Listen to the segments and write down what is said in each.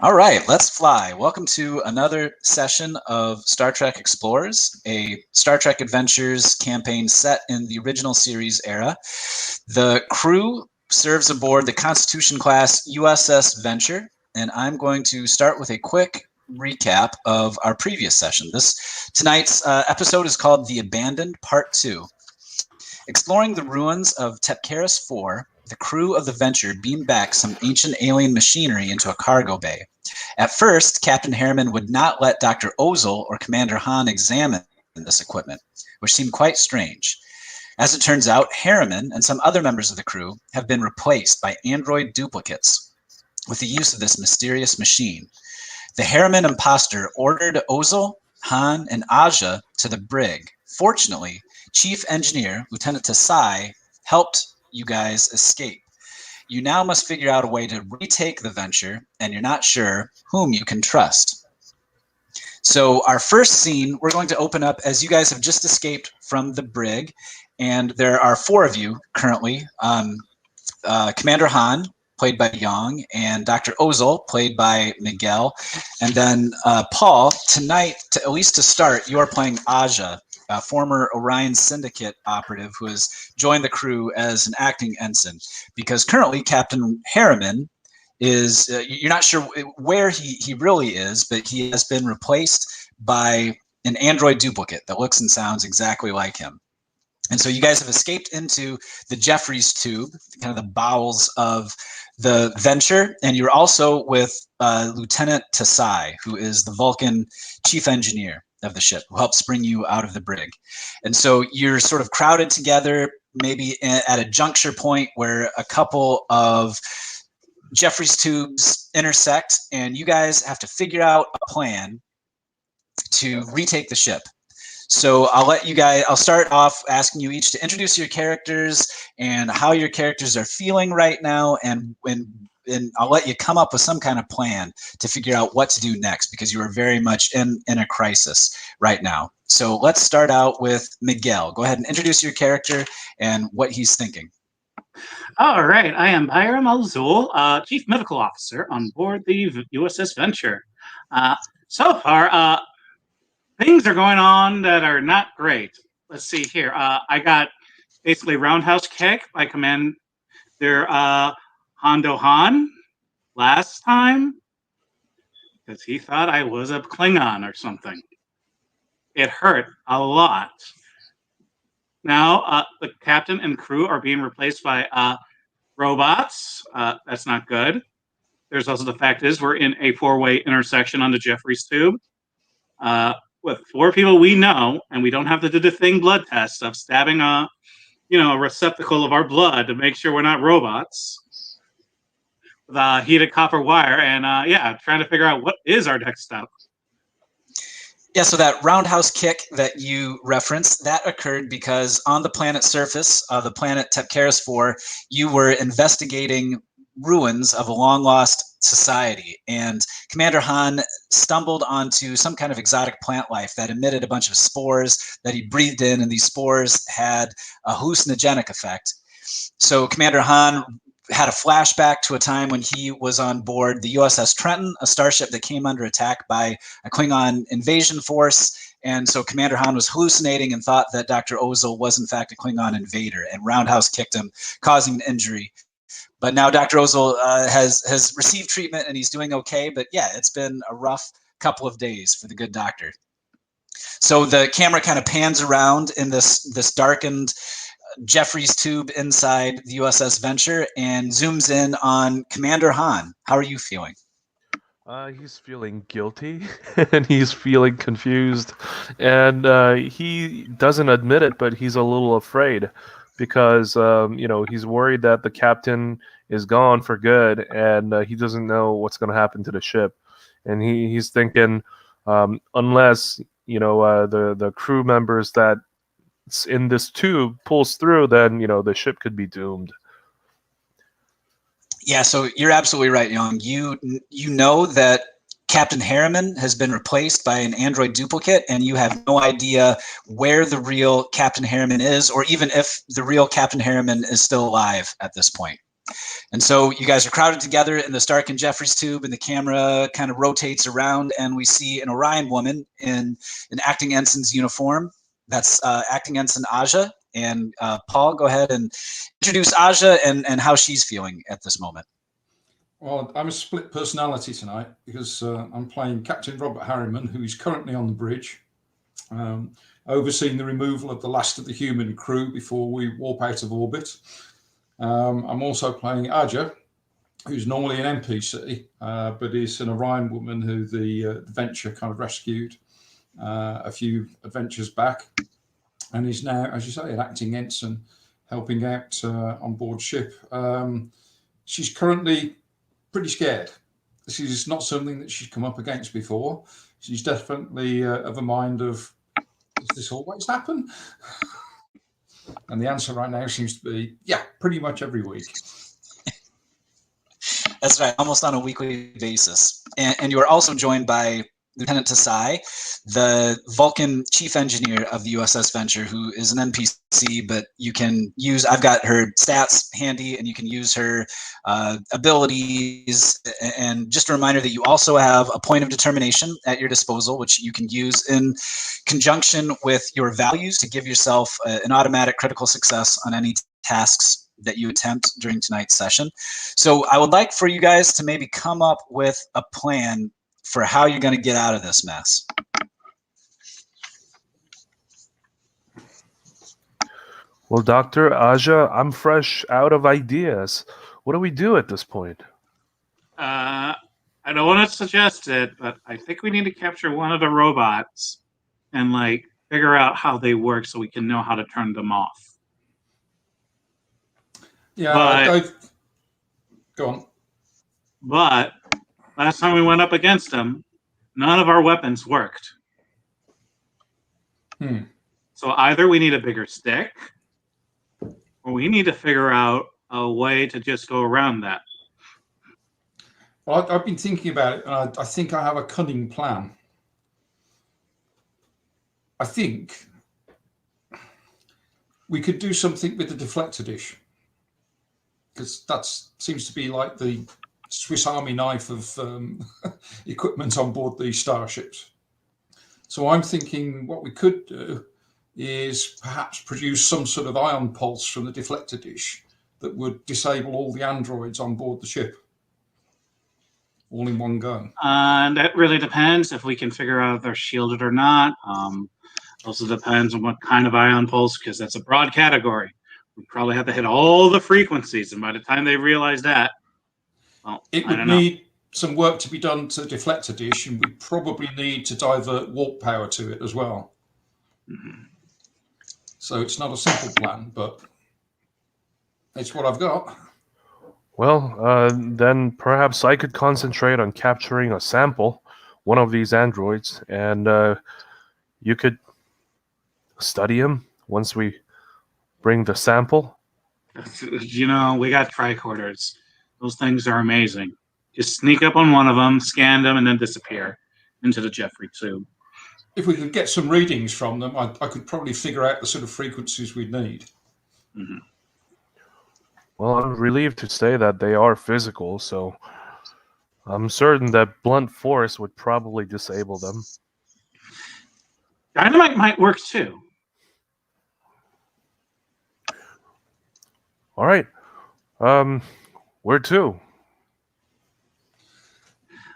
All right, let's fly. Welcome to another session of Star Trek Explorers, a Star Trek Adventures campaign set in the original series era. The crew serves aboard the Constitution class USS Venture, and I'm going to start with a quick recap of our previous session. Tonight's episode is called The Abandoned Part 2. Exploring the ruins of Tepkeris 4, the crew of the Venture beamed back some ancient alien machinery into a cargo bay. At first, Captain Harriman would not let Dr. Ozil or Commander Han examine this equipment, which seemed quite strange. As it turns out, Harriman and some other members of the crew have been replaced by android duplicates with the use of this mysterious machine. The Harriman imposter ordered Ozil, Han, and Aja to the brig. Fortunately, Chief Engineer Lieutenant Tasai helped you guys escape. You now must figure out a way to retake the Venture, and you're not sure whom you can trust. So our first scene, we're going to open up as you guys have just escaped from the brig, and there are four of you currently. Commander Han, played by Yong, and Dr. Ozil, played by Miguel. And then Paul, tonight, at least to start, you are playing Aja, a former Orion Syndicate operative who has joined the crew as an acting ensign, because currently Captain Harriman is, you're not sure where he really is, but he has been replaced by an android duplicate that looks and sounds exactly like him. And so you guys have escaped into the Jeffries tube, kind of the bowels of the Venture, and you're also with Lieutenant Tasai, who is the Vulcan chief engineer of the ship, who helps bring you out of the brig. And so you're sort of crowded together, maybe at a juncture point where a couple of Jeffries tubes intersect, and you guys have to figure out a plan to retake the ship. So I'll start off asking you each to introduce your characters and how your characters are feeling right now, and I'll let you come up with some kind of plan to figure out what to do next, because you are very much in a crisis right now. So let's start out with Miguel. Go ahead and introduce your character and what he's thinking. All right, I am Bayram Al-Zul, Chief Medical Officer on board the USS Venture. So far, things are going on that are not great. Let's see here. I got basically roundhouse kick by Commander Hando Han last time because he thought I was a Klingon or something. It hurt a lot. Now the captain and crew are being replaced by robots. That's not good. There's also the fact is we're in a four-way intersection on the Jeffries tube with four people we know, and we don't have to do the thing blood test of stabbing a receptacle of our blood to make sure we're not robots. The heated copper wire, and trying to figure out what is our next step. Yeah, so that roundhouse kick that you referenced, that occurred because on the planet's surface, the planet Tepkeris 4, you were investigating ruins of a long-lost society, and Commander Han stumbled onto some kind of exotic plant life that emitted a bunch of spores that he breathed in, and these spores had a hallucinogenic effect. So Commander Han had a flashback to a time when he was on board the USS Trenton, a starship that came under attack by a Klingon invasion force. And so Commander Han was hallucinating and thought that Dr. Ozil was in fact a Klingon invader, and roundhouse kicked him, causing an injury. But now Dr. Ozil has received treatment and he's doing okay. But yeah, it's been a rough couple of days for the good doctor. So the camera kind of pans around in this darkened Jeffries tube inside the USS Venture and zooms in on Commander Han. How are you feeling? He's feeling guilty and he's feeling confused, and he doesn't admit it, but he's a little afraid because he's worried that the captain is gone for good, and he doesn't know what's going to happen to the ship, and he's thinking unless the crew members that in this tube pulls through, then the ship could be doomed. Yeah, so you're absolutely right, Yong. You know that Captain Harriman has been replaced by an android duplicate, and you have no idea where the real Captain Harriman is, or even if the real Captain Harriman is still alive at this point. And so you guys are crowded together in the Stark and Jeffries tube, and the camera kind of rotates around, and we see an Orion woman in an acting ensign's uniform. That's acting ensign Aja. And Paul, go ahead and introduce Aja and how she's feeling at this moment. Well, I'm a split personality tonight because I'm playing Captain Robert Harriman, who is currently on the bridge, overseeing the removal of the last of the human crew before we warp out of orbit. I'm also playing Aja, who's normally an NPC, but is an Orion woman who the Venture kind of rescued a few adventures back, and is now, as you say, an acting ensign helping out on board ship. She's currently pretty scared. This is not something that she's come up against before. She's definitely of a mind of, does this always happen? And the answer right now seems to be, yeah, pretty much every week. That's right, almost on a weekly basis. And you are also joined by Lieutenant Tasai, the Vulcan chief engineer of the USS Venture, who is an NPC, but you can use, I've got her stats handy, and you can use her abilities. And just a reminder that you also have a point of determination at your disposal, which you can use in conjunction with your values to give yourself an automatic critical success on any tasks that you attempt during tonight's session. So I would like for you guys to maybe come up with a plan for how you're going to get out of this mess. Well, Dr. Aja, I'm fresh out of ideas. What do we do at this point? I don't want to suggest it, but I think we need to capture one of the robots and like figure out how they work so we can know how to turn them off. Yeah, go on. But last time we went up against them, none of our weapons worked. So either we need a bigger stick, or we need to figure out a way to just go around that. Well, I've been thinking about it, and I think I have a cunning plan. I think we could do something with the deflector dish, because that seems to be like the Swiss Army knife of equipment on board these starships. So I'm thinking what we could do is perhaps produce some sort of ion pulse from the deflector dish that would disable all the androids on board the ship, all in one go. And that really depends if we can figure out if they're shielded or not. Also depends on what kind of ion pulse, because that's a broad category. We probably have to hit all the frequencies, and by the time they realize that, well, it would need some work to be done to the deflector dish, and we probably need to divert warp power to it as well. So it's not a simple plan, but it's what I've got. Well, then perhaps I could concentrate on capturing a sample, one of these androids, and you could study him once we bring the sample. You know, we got tricorders. Those things are amazing. Just sneak up on one of them, scan them, and then disappear into the Jeffrey tube. If we could get some readings from them, I could probably figure out the sort of frequencies we'd need. Well, I'm relieved to say that they are physical, so I'm certain that blunt force would probably disable them. Dynamite might work too. All right. Where to?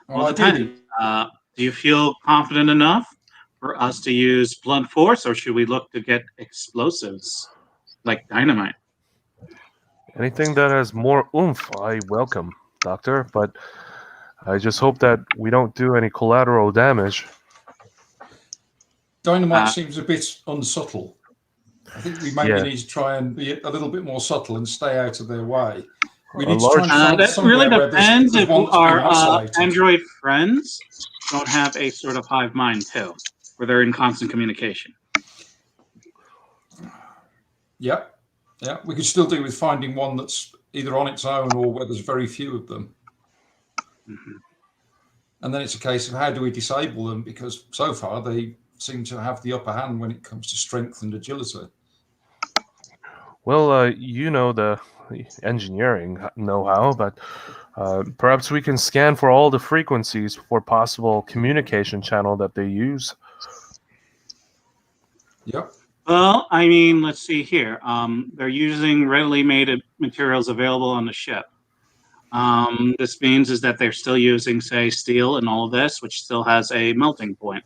Well, do you feel confident enough for us to use blunt force, or should we look to get explosives like dynamite? Anything that has more oomph, I welcome, Doctor, but I just hope that we don't do any collateral damage. Dynamite seems a bit unsubtle. I think we maybe need to try and be a little bit more subtle and stay out of their way. We need to try and find that really depends if our android friends don't have a sort of hive mind too, where they're in constant communication. Yeah, we could still do with finding one that's either on its own or where there's very few of them. And then it's a case of how do we disable them, because so far they seem to have the upper hand when it comes to strength and agility. Well, you know the engineering know-how, but perhaps we can scan for all the frequencies for possible communication channel that they use. Yep. Well, I mean, let's see here. They're using readily made materials available on the ship. This means is that they're still using, say, steel and all of this, which still has a melting point.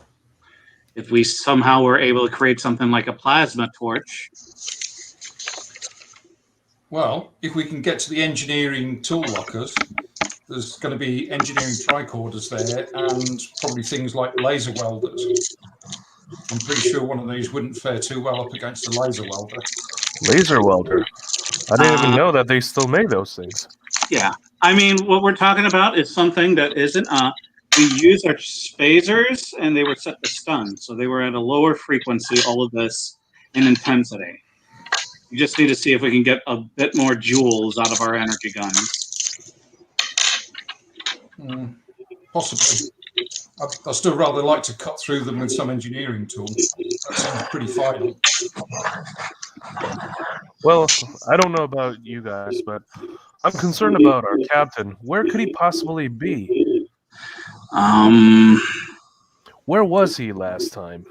If we somehow were able to create something like a plasma torch. Well, if we can get to the engineering tool lockers, there's going to be engineering tricorders there and probably things like laser welders. I'm pretty sure one of these wouldn't fare too well up against a laser welder. Laser welder. I didn't even know that they still made those things. Yeah. I mean, what we're talking about is something that isn't, we use our phasers and they were set to stun. So they were at a lower frequency, all of this in intensity. We just need to see if we can get a bit more joules out of our energy guns. Possibly. I'd still rather like to cut through them with some engineering tool. That seems pretty final. Well, I don't know about you guys, but I'm concerned about our captain. Where could he possibly be? Where was he last time?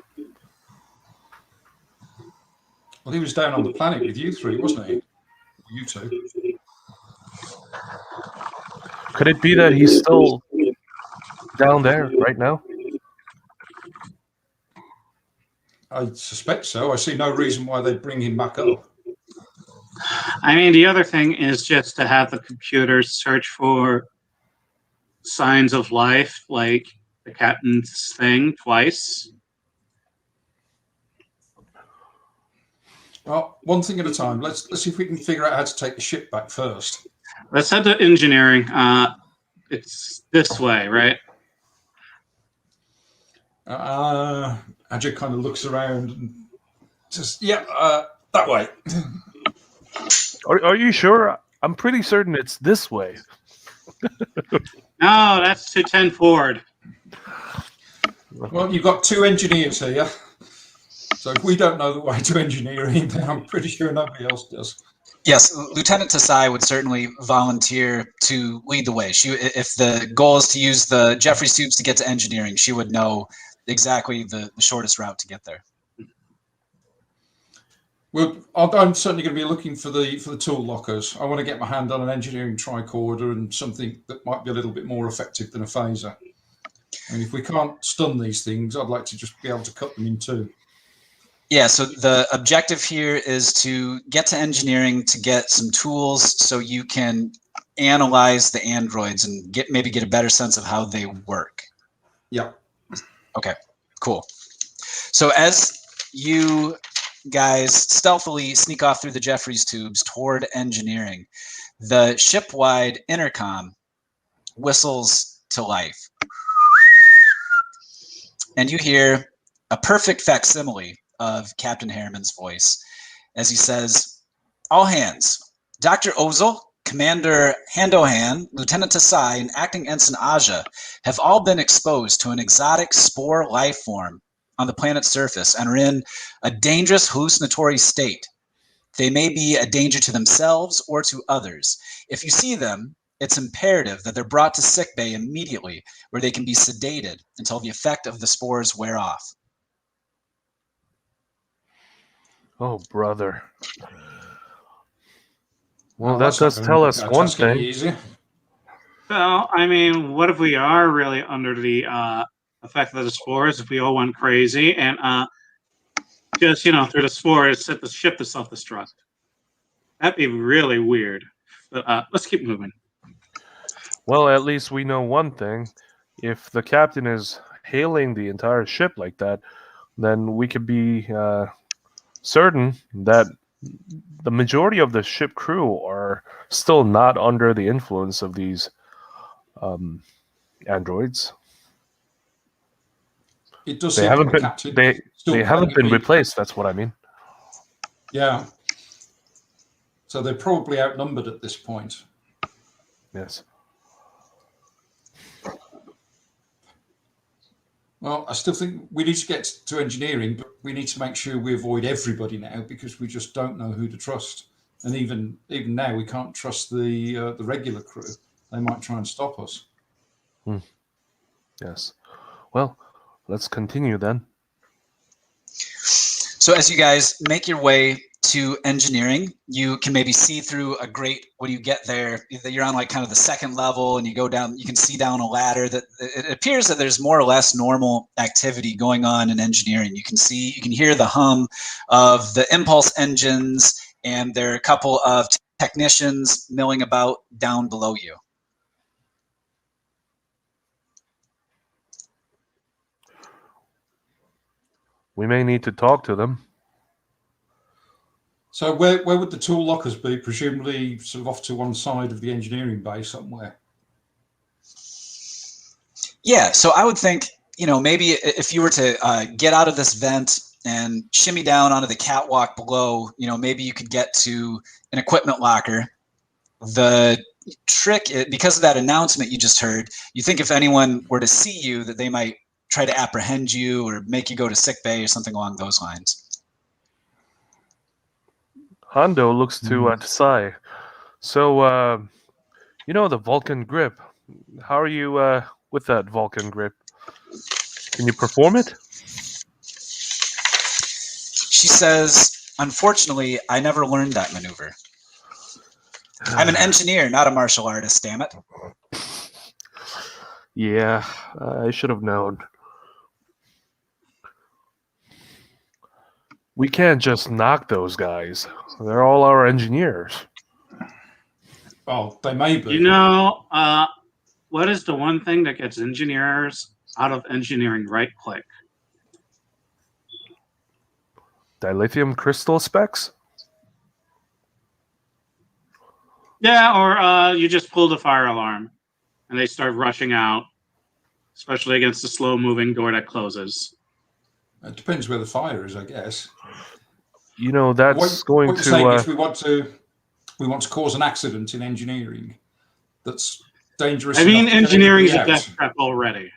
Well, he was down on the planet with you three, wasn't he? You two. Could it be that he's still down there right now? I suspect so. I see no reason why they'd bring him back up. I mean, the other thing is just to have the computers search for signs of life, like the captain's thing, twice. Well, one thing at a time. Let's see if we can figure out how to take the ship back first. Let's head to engineering. It's this way, right? Ajay kind of looks around and says, "Yeah, that way." Are you sure? I'm pretty certain it's this way. No, that's 210 forward. Well, you've got two engineers here. So if we don't know the way to engineering, then I'm pretty sure nobody else does. Yes, Lieutenant Tasai would certainly volunteer to lead the way. If the goal is to use the Jeffries tubes to get to engineering, she would know exactly the shortest route to get there. Well, I'm certainly going to be looking for the tool lockers. I want to get my hand on an engineering tricorder and something that might be a little bit more effective than a phaser. And if we can't stun these things, I'd like to just be able to cut them in two. Yeah, so the objective here is to get to engineering to get some tools so you can analyze the androids and maybe get a better sense of how they work. Yeah. Okay, cool. So as you guys stealthily sneak off through the Jeffries tubes toward engineering, the ship-wide intercom whistles to life. And you hear a perfect facsimile of Captain Harriman's voice as he says, "All hands, Dr. Ozil, Commander Hando, Lieutenant Tasai, and Acting Ensign Aja have all been exposed to an exotic spore life form on the planet's surface and are in a dangerous hallucinatory state. They may be a danger to themselves or to others. If you see them, it's imperative that they're brought to sickbay immediately, where they can be sedated until the effect of the spores wear off." Oh, brother. Well, that's that does not tell gonna us make our one task any thing. easier. Well, I mean, what if we are really under the effect of the spores? If we all went crazy and just through the spores set the ship to self-destruct, that'd be really weird. But let's keep moving. Well, at least we know one thing. If the captain is hailing the entire ship like that, then we could be certain that the majority of the ship crew are still not under the influence of these androids. It does They seem haven't like the been captain they still haven't plenty been weak. replaced. That's what I mean. Yeah. So they're probably outnumbered at this point. Yes. Well, I still think we need to get to engineering, but we need to make sure we avoid everybody now because we just don't know who to trust. And even now, we can't trust the regular crew. They might try and stop us. Yes. Well, let's continue then. So as you guys make your way to engineering, you can maybe see through a grate when you get there. You're on like kind of the second level, and you go down. You can see down a ladder. That it appears that there's more or less normal activity going on in engineering. You can hear the hum of the impulse engines, and there are a couple of technicians milling about down below you. We may need to talk to them. So where would the tool lockers be? Presumably sort of off to one side of the engineering bay somewhere. Yeah, so I would think, maybe if you were to get out of this vent and shimmy down onto the catwalk below, maybe you could get to an equipment locker. The trick, because of that announcement you just heard, you think if anyone were to see you, that they might try to apprehend you or make you go to sick bay or something along those lines. Hando looks to Sai. So, the Vulcan grip. How are you with that Vulcan grip? Can you perform it? She says, unfortunately, I never learned that maneuver. I'm an engineer, not a martial artist, damn it. Yeah, I should have known. We can't just knock those guys. They're all our engineers. Oh, they may be. What is the one thing that gets engineers out of engineering right-click? Dilithium crystal specs? Yeah, or you just pull the fire alarm and they start rushing out, especially against the slow-moving door that closes. It depends where the fire is, I guess. That's going what to... you're saying is we want to cause an accident in engineering that's dangerous. I mean, engineering is a out. death trap already.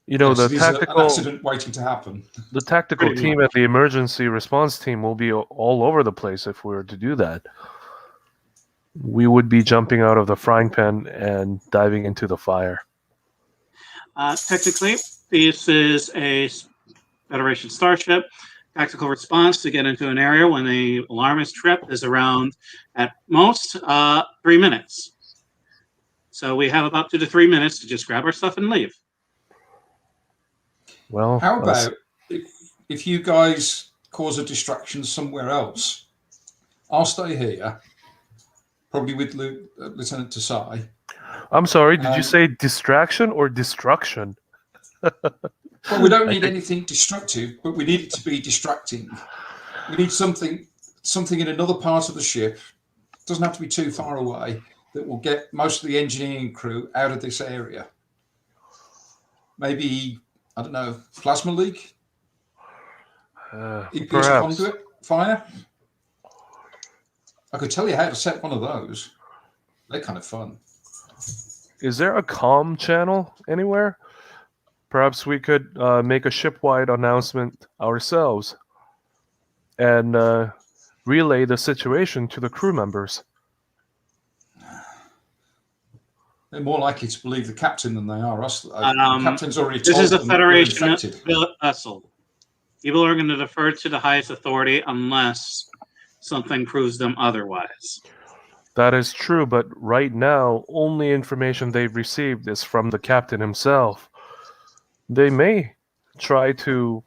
The it is tactical an accident waiting to happen. The tactical Pretty team much. and the emergency response team will be all over the place if we were to do that. We would be jumping out of the frying pan and diving into the fire. Technically, this is a Federation starship. Tactical response to get into an area when the alarm is tripped is around, at most, 3 minutes. So we have about 2 to 3 minutes to just grab our stuff and leave. Well, how about if you guys cause a distraction somewhere else? I'll stay here, probably with Lieutenant Tasai. I'm sorry, did you say distraction or destruction? Well, we don't need anything destructive, but we need it to be distracting. We need something in another part of the ship. It doesn't have to be too far away, that will get most of the engineering crew out of this area. Maybe, I don't know, plasma leak? EPS conduit fire? I could tell you how to set one of those. They're kind of fun. Is there a comm channel anywhere? Perhaps we could make a ship-wide announcement ourselves and relay the situation to the crew members. They're more likely to believe the captain than they are us. The captain's already told This is a them that we're infected. Federation vessel. People are going to defer to the highest authority unless something proves them otherwise. That is true, but right now, only information they've received is from the captain himself. They may try to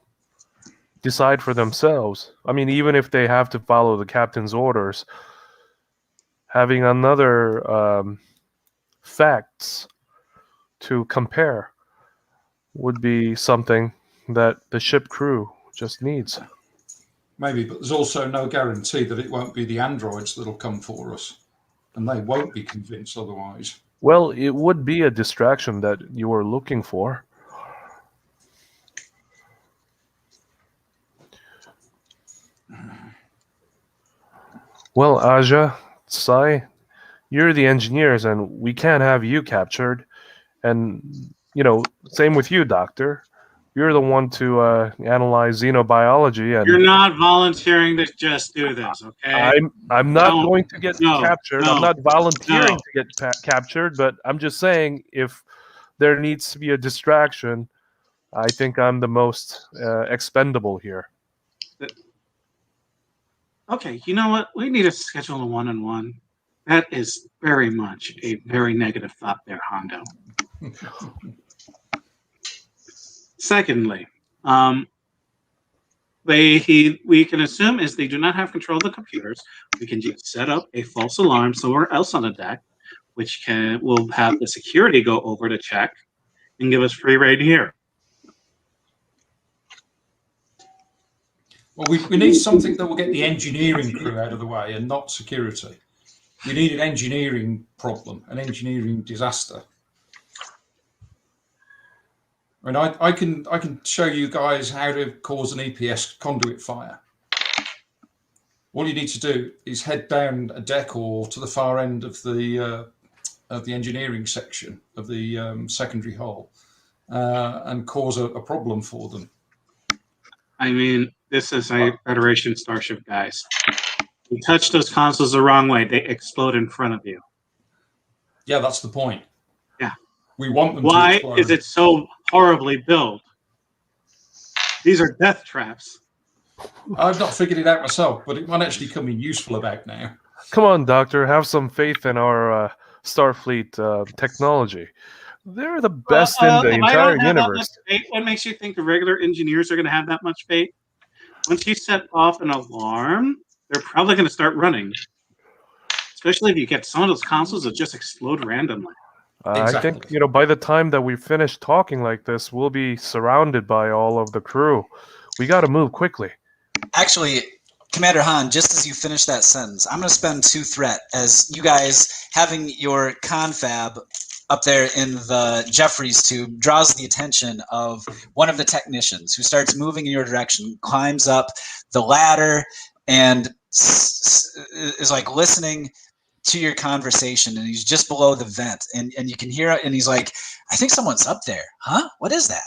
decide for themselves. I mean, even if they have to follow the captain's orders, having another facts to compare would be something that the ship crew just needs. Maybe, but there's also no guarantee that it won't be the androids that'll come for us. And they won't be convinced otherwise. Well, it would be a distraction that you were looking for. Well, Aja, Sai, you're the engineers and we can't have you captured. And, same with you, Doctor. You're the one to analyze xenobiology, and You're not volunteering to just do this, okay? I'm not Don't- going to get captured. I'm not volunteering to get captured, but I'm just saying if there needs to be a distraction, I think I'm the most expendable here. Okay, you know what? We need to schedule a one-on-one. That is very much a very negative thought there, Hondo. Secondly, we can assume is they do not have control of the computers. We can just set up a false alarm somewhere else on the deck, which will have the security go over to check and give us free reign here. Well, we need something that will get the engineering crew out of the way and not security. We need an engineering problem, an engineering disaster. I mean, I can show you guys how to cause an EPS conduit fire. All you need to do is head down a deck or to the far end of the engineering section of the secondary hull and cause a problem for them. I mean, this is a Federation starship, guys. You touch those consoles the wrong way, they explode in front of you. Yeah, that's the point. Yeah. We want them to Why explode. is it so horribly built? These are death traps. I've not figured it out myself, but it might actually come in useful about now. Come on, Doctor, have some faith in our Starfleet technology. They're the best in the entire universe. Faith, what makes you think the regular engineers are going to have that much faith? Once you set off an alarm, they're probably going to start running. Especially if you get some of those consoles that just explode randomly. Exactly. I think, by the time that we finish talking like this, we'll be surrounded by all of the crew. We got to move quickly. Actually, Commander Han, just as you finish that sentence, I'm going to spend 2 threat as you guys having your confab up there in the Jeffries tube draws the attention of one of the technicians who starts moving in your direction, climbs up the ladder, and is like listening to your conversation, and he's just below the vent, and you can hear it, and he's like, I think someone's up there. Huh? What is that?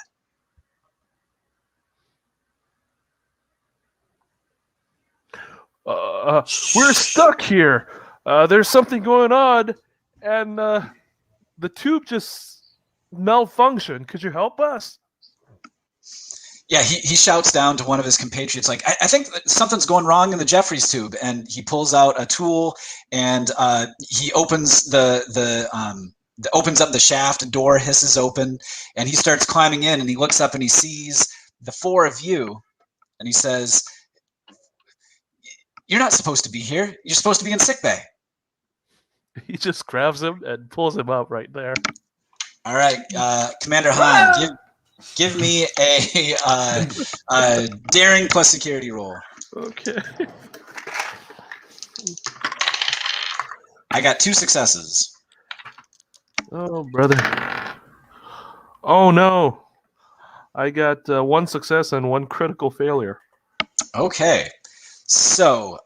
We're stuck here. There's something going on, and the tube just malfunctioned. Could you help us? Yeah, he shouts down to one of his compatriots, like, I think something's going wrong in the Jeffries tube, and he pulls out a tool, and he opens opens up the shaft. A door hisses open, and he starts climbing in, and he looks up and he sees the 4 of you, and he says, "You're not supposed to be here. You're supposed to be in sickbay." He just grabs him and pulls him up right there. All right, Commander Han, give me a daring plus security roll. Okay. I got 2 successes. Oh, brother. Oh, no. I got 1 success and 1 critical failure. Okay. So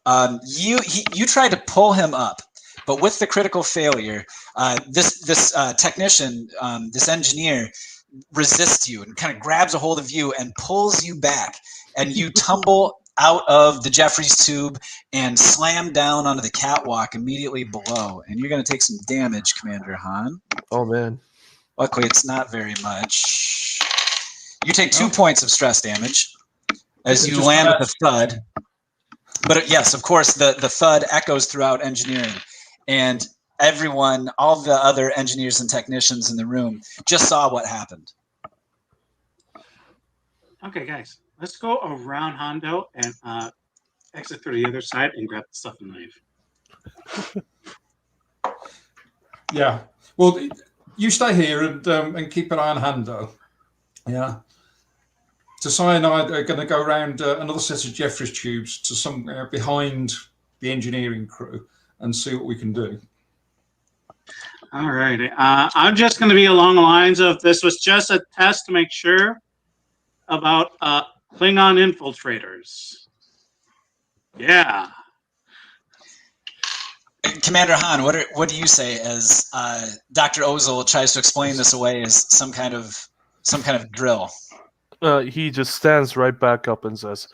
you tried to pull him up, but with the critical failure, this technician, this engineer, resists you and kind of grabs a hold of you and pulls you back, and you tumble out of the Jeffries tube and slam down onto the catwalk immediately below, and you're going to take some damage, Commander Han. Oh, man. Luckily, it's not very much. You take 2 points of stress damage as you land with a thud. But yes, of course, the thud echoes throughout engineering, and everyone, all the other engineers and technicians in the room just saw what happened. Okay, guys, let's go around Hondo and exit through the other side and grab the stuff and leave. Yeah. Well, you stay here and keep an eye on Hando. Yeah. Tasai and I are going to go around another set of Jeffries tubes to somewhere behind the engineering crew and see what we can do. All right. I'm just going to be along the lines of this was just a test to make sure about Klingon infiltrators. Yeah. Commander Han, what do you say as Dr. Ozil tries to explain this away as some kind of drill? He just stands right back up and says,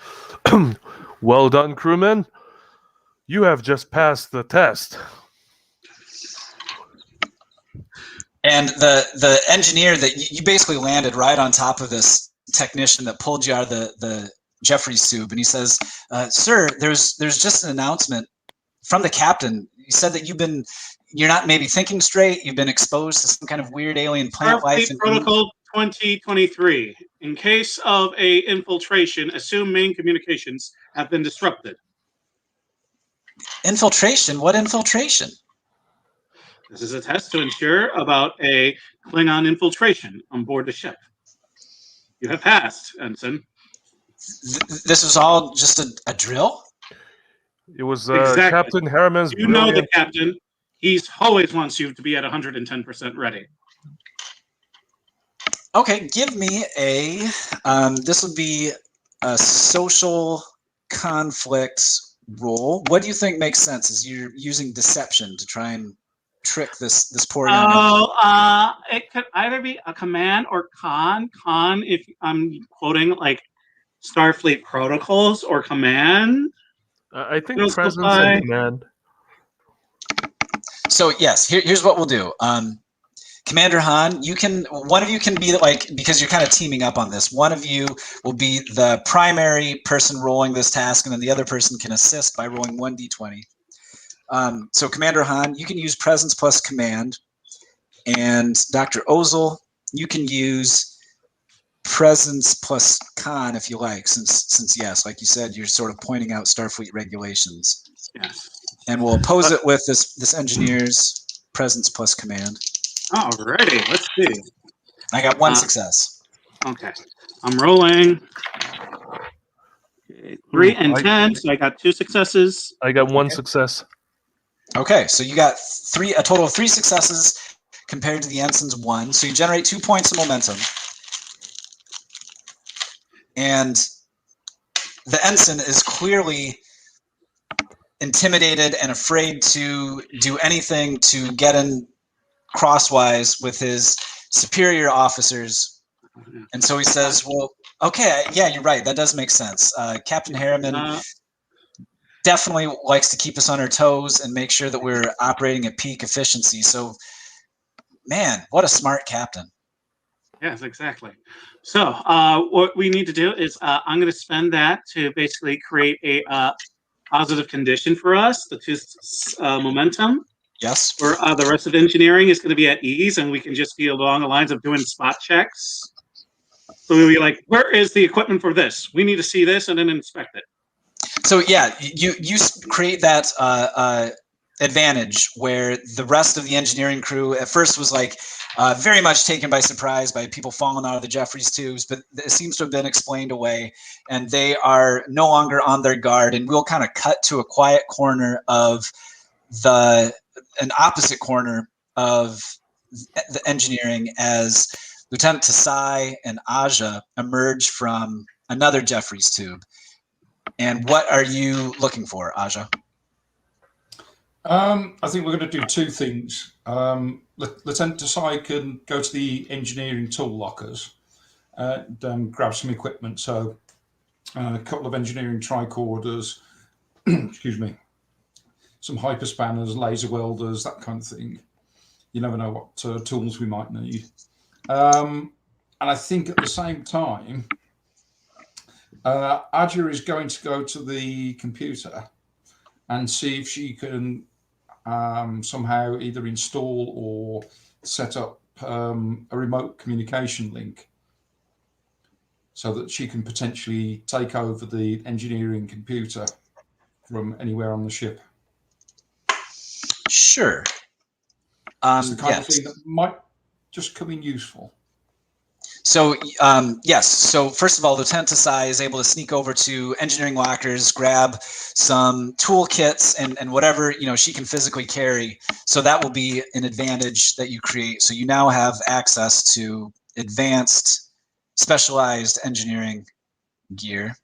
"Well done, crewman. You have just passed the test." And the engineer that you basically landed right on top of this technician that pulled you out of the Jeffries tube, and he says, "Sir, there's just an announcement from the captain. He said that you're not maybe thinking straight. You've been exposed to some kind of weird alien plant life." Starfleet Protocol 2023. In case of a infiltration, assume main communications have been disrupted. Infiltration? What infiltration? This is a test to ensure about a Klingon infiltration on board the ship. You have passed, Ensign. This was all just a drill? It was Exactly. Captain Harriman's You know the brilliant... captain. He's always wants you to be at 110% ready. Okay, give me a, this would be a social conflict roll. What do you think makes sense? Is you're using deception to try and trick this poor young man? It could either be a command or con. Con, if I'm quoting like Starfleet protocols, or command. I think Those presence apply. and command. So yes, here's what we'll do. Commander Han, one of you can be like, because you're kind of teaming up on this, one of you will be the primary person rolling this task, and then the other person can assist by rolling 1d20. So Commander Han, you can use presence plus command, and Dr. Ozil, you can use presence plus con if you like, since yes, like you said, you're sort of pointing out Starfleet regulations. Yes. And we'll oppose it with this engineer's presence plus command. Alrighty, let's see. I got one success. Okay, I'm rolling. Okay, 3 and 10, so I got 2 successes. I got one success. Okay, so you got a total of 3 successes compared to the ensign's 1. So you generate 2 points of momentum. And the ensign is clearly intimidated and afraid to do anything to get in crosswise with his superior officers. And so he says, well, okay, yeah, you're right. That does make sense. Captain Harriman definitely likes to keep us on our toes and make sure that we're operating at peak efficiency. So, man, what a smart captain. Yes, exactly. So what we need to do is I'm going to spend that to basically create a positive condition for us, the 2 momentum. Yes. For the rest of engineering is going to be at ease, and we can just be along the lines of doing spot checks. So we'll be like, where is the equipment for this? We need to see this and then inspect it. So yeah, you create that advantage where the rest of the engineering crew at first was like very much taken by surprise by people falling out of the Jeffries tubes, but it seems to have been explained away, and they are no longer on their guard. And we'll kind of cut to a quiet corner of an opposite corner of the engineering as Lieutenant Tasai and Aja emerge from another Jeffries tube. And what are you looking for, Aja? I think we're going to do 2 things. Lieutenant Tasai can go to the engineering tool lockers and grab some equipment. So a couple of engineering tricorders, excuse me, some hyperspanners, laser welders, that kind of thing. You never know what tools we might need. And I think at the same time, Aja is going to go to the computer and see if she can somehow either install or set up a remote communication link so that she can potentially take over the engineering computer from anywhere on the ship. Sure. It's the kind of thing that might just come in useful. So, yes. So first of all, Lieutenant Tasai is able to sneak over to engineering lockers, grab some toolkits and whatever, she can physically carry. So that will be an advantage that you create. So you now have access to advanced, specialized engineering gear.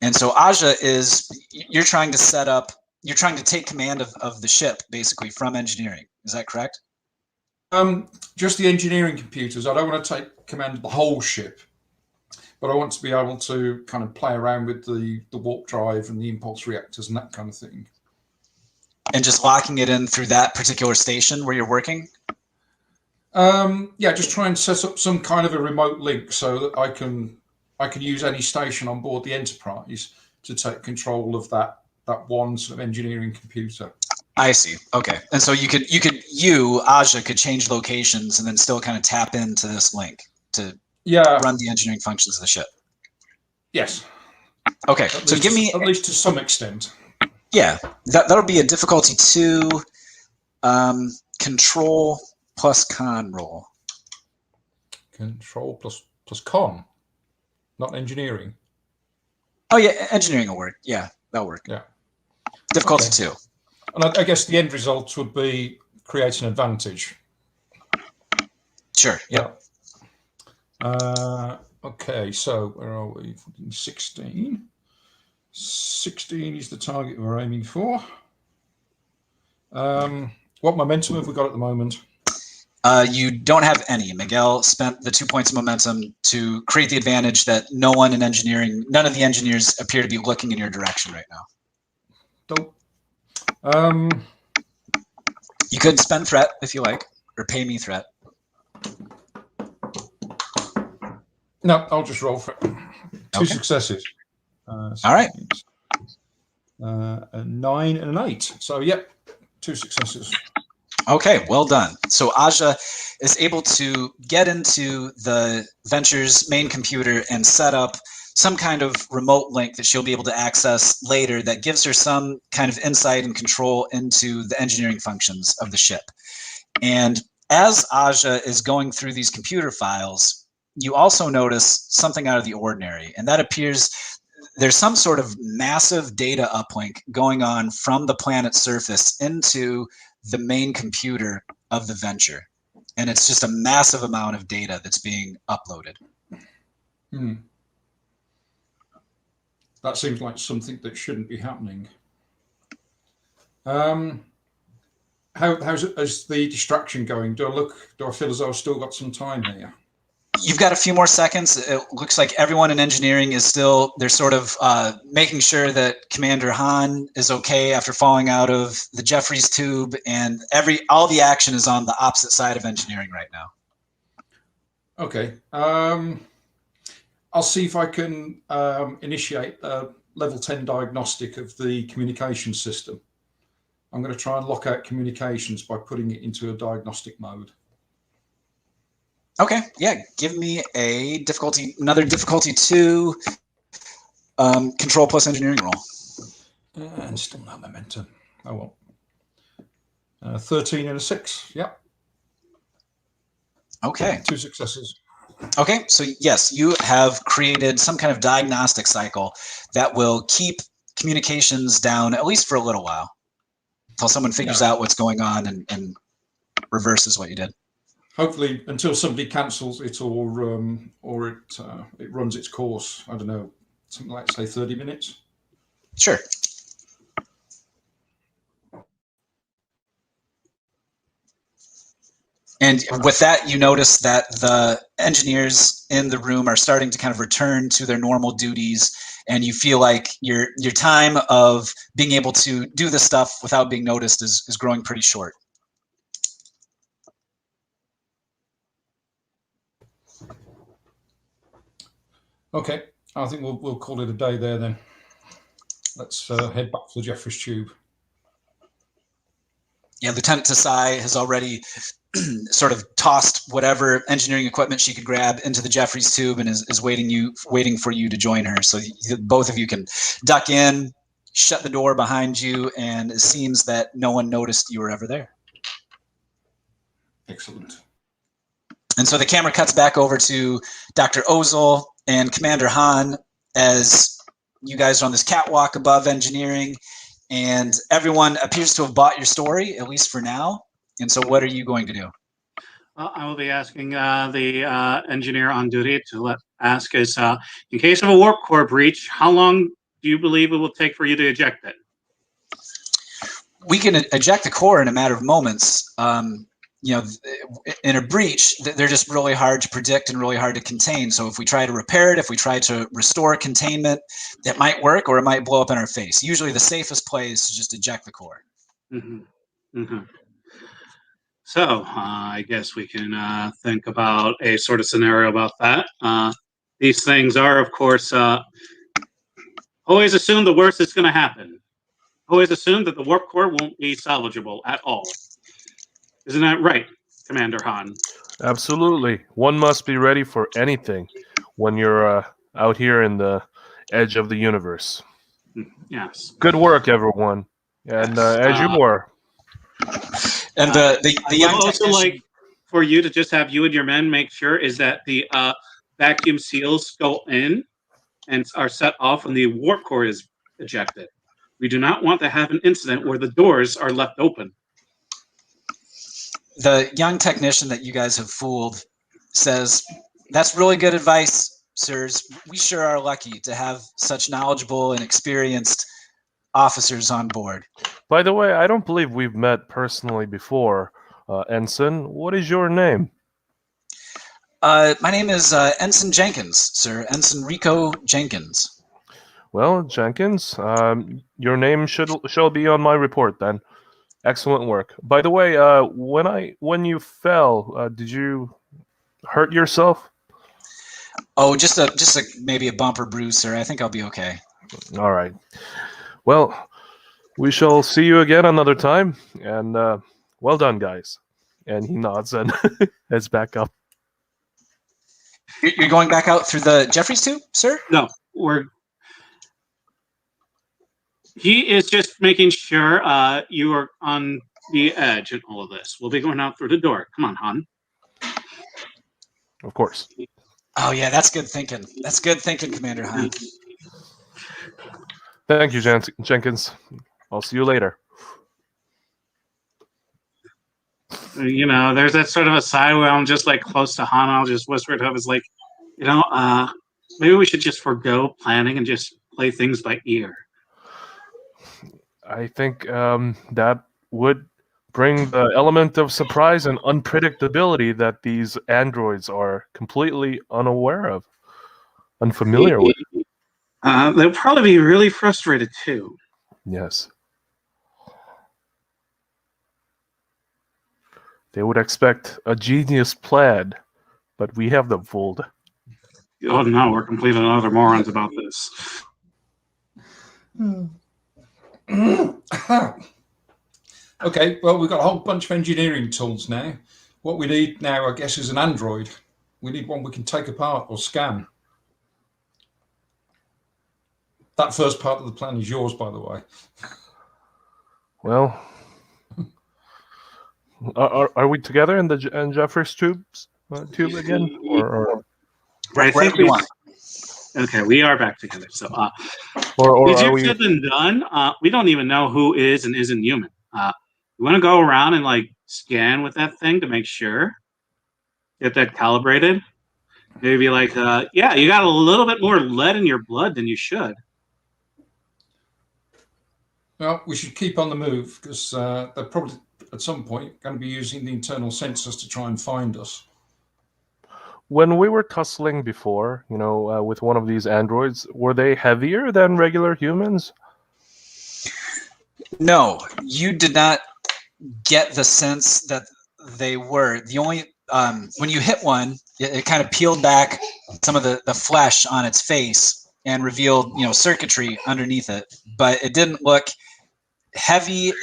And so Aja you're trying to take command of the ship basically from engineering. Is that correct? Just the engineering computers. I don't want to take command of the whole ship. but I want to be able to kind of play around with the warp drive and the impulse reactors and that kind of thing. And just locking it in through that particular station where you're working? Yeah, just try and set up some kind of a remote link so that I can use any station on board the Enterprise to take control of that one sort of engineering computer. I see. Okay. And so you, Aja, could change locations and then still kind of tap into this link to run the engineering functions of the ship. Yes. Okay. So give me... At least to some extent. Yeah. That'll be a difficulty 2 control plus con roll. Control plus con, not engineering. Oh, yeah. Engineering will work. Yeah, that'll work. Yeah. Difficulty 2. And I guess the end result would be create an advantage. Sure. Yep. Yeah. Okay, so where are we? 16. 16 is the target we're aiming for. What momentum have we got at the moment? You don't have any. Miguel spent the 2 points of momentum to create the advantage that none of the engineers appear to be looking in your direction right now. Dope. You could spend threat if you like, or pay me threat. No, I'll just roll for it. Two successes. All right. A 9 and an 8. So, yep, 2 successes. Okay, well done. So Aja is able to get into the Venture's main computer and set up some kind of remote link that she'll be able to access later that gives her some kind of insight and control into the engineering functions of the ship. And as Aja is going through these computer files, you also notice something out of the ordinary, and that appears there's some sort of massive data uplink going on from the planet's surface into the main computer of the Venture. And it's just a massive amount of data that's being uploaded. That seems like something that shouldn't be happening. How's the distraction going? Do I feel as though I've still got some time here? You've got a few more seconds. It looks like everyone in engineering is still, they're sort of making sure that Commander Han is okay after falling out of the Jeffries tube, and all the action is on the opposite side of engineering right now. Okay. I'll see if I can initiate a level 10 diagnostic of the communication system. I'm going to try and lock out communications by putting it into a diagnostic mode. Okay, yeah, give me another difficulty 2 control plus engineering roll. And still no momentum. Oh well. 13 and a 6, yep. Okay. 2 successes. Okay, so yes, you have created some kind of diagnostic cycle that will keep communications down, at least for a little while, until someone figures out what's going on and reverses what you did. Hopefully, until somebody cancels it or it runs its course. I don't know, something like, say, 30 minutes. Sure. And with that, you notice that the engineers in the room are starting to kind of return to their normal duties, and you feel like your time of being able to do this stuff without being noticed is growing pretty short. Okay, I think we'll call it a day there then. Let's head back to the Jeffries tube. Yeah, Lieutenant Tasai has already sort of tossed whatever engineering equipment she could grab into the Jeffries tube and is waiting for you to join her. So both of you can duck in, shut the door behind you, and it seems that no one noticed you were ever there. Excellent. And so the camera cuts back over to Dr. Ozil and Commander Han as you guys are on this catwalk above engineering, and everyone appears to have bought your story, at least for now. And so what are you going to do? Well, I will be asking the engineer on duty to ask us, in case of a warp core breach, how long do you believe it will take for you to eject it? We can eject the core in a matter of moments. in a breach, they're just really hard to predict and really hard to contain. So if we try to repair it, if we try to restore containment, it might work or it might blow up in our face. Usually the safest play is to just eject the core. So I guess we can think about a sort of scenario about that. These things are, of course, always assume the worst is going to happen. Always assume that the warp core won't be salvageable at all. Isn't that right, Commander Han? Absolutely. One must be ready for anything when you're out here in the edge of the universe. Yes. Good work, everyone. And as you were. And the young also technician, like for you to just have you and your men make sure is that the vacuum seals go in and are set off when the warp core is ejected. We do not want to have an incident where the doors are left open. the young technician that you guys have fooled says, "That's really good advice, sirs. We sure are lucky to have such knowledgeable and experienced officers on board." By the way, I don't believe we've met personally before. Ensign, what is your name? My name is Ensign Jenkins, sir. Ensign Rico Jenkins. Well, Jenkins, your name shall be on my report then. Excellent work. By the way, when you fell, did you hurt yourself? Oh, just maybe a bump or bruise, sir. I think I'll be okay. All right. Well, we shall see you again another time, and well done, guys. And he nods and heads back up. You're going back out through the Jeffries tube, sir? No, he is just making sure you are on the edge in all of this. We'll be going out through the door. Come on, Han. Of course. Oh yeah, that's good thinking. That's good thinking, Commander Han. Thank you, Jenkins. I'll see you later. You know, there's that sort of a side where I'm just like close to Han. I'll just whisper to him, "It's like, maybe we should just forego planning and just play things by ear." I think that would bring the element of surprise and unpredictability that these androids are completely unaware of, unfamiliar with. They'll probably be really frustrated too. Yes. They would expect a genius plan, but we have them fooled. Oh no, we're complete and utter morons about this. Okay, well, we've got a whole bunch of engineering tools now. What we need now, I guess, is an android. We need one we can take apart or scan. That first part of the plan is yours, by the way. Well, are we together in the Jeffers tube again? Or I think we want. Okay, we are back together. So, or easier are we... said than done. We don't even know who is and isn't human. We want to go around and like scan with that thing to make sure, get that calibrated. Maybe like, yeah, you got a little bit more lead in your blood than you should. Well, we should keep on the move because they're probably at some point going to be using the internal sensors to try and find us. When we were tussling before, with one of these androids, were they heavier than regular humans? No, you did not get the sense that they were. The only when you hit one, it kind of peeled back some of the flesh on its face and revealed circuitry underneath it, but it didn't look heavy.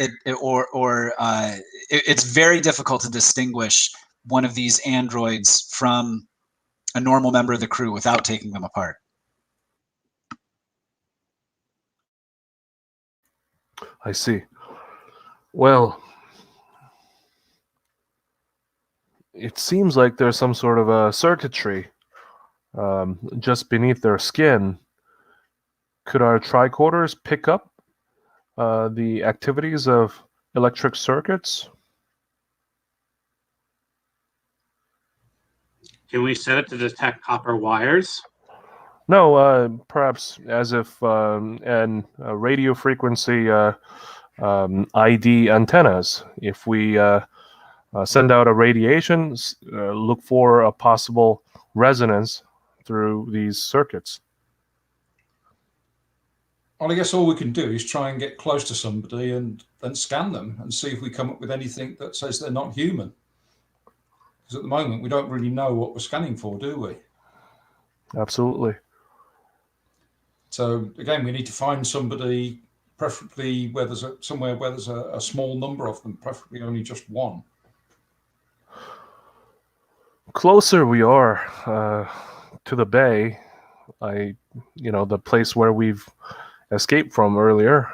It's very difficult to distinguish one of these androids from a normal member of the crew without taking them apart. I see. Well, it seems like there's some sort of a circuitry just beneath their skin. Could our tricorders pick up the activities of electric circuits? Can we set it to detect copper wires? No, perhaps as if an radio frequency ID antennas. If we send out a radiation, look for a possible resonance through these circuits. Well, I guess all we can do is try and get close to somebody and then scan them and see if we come up with anything that says they're not human. Because at the moment, we don't really know what we're scanning for, do we? Absolutely. So again, we need to find somebody, preferably where there's somewhere where there's a small number of them, preferably only just one. Closer we are to the bay, the place where we've escaped from earlier,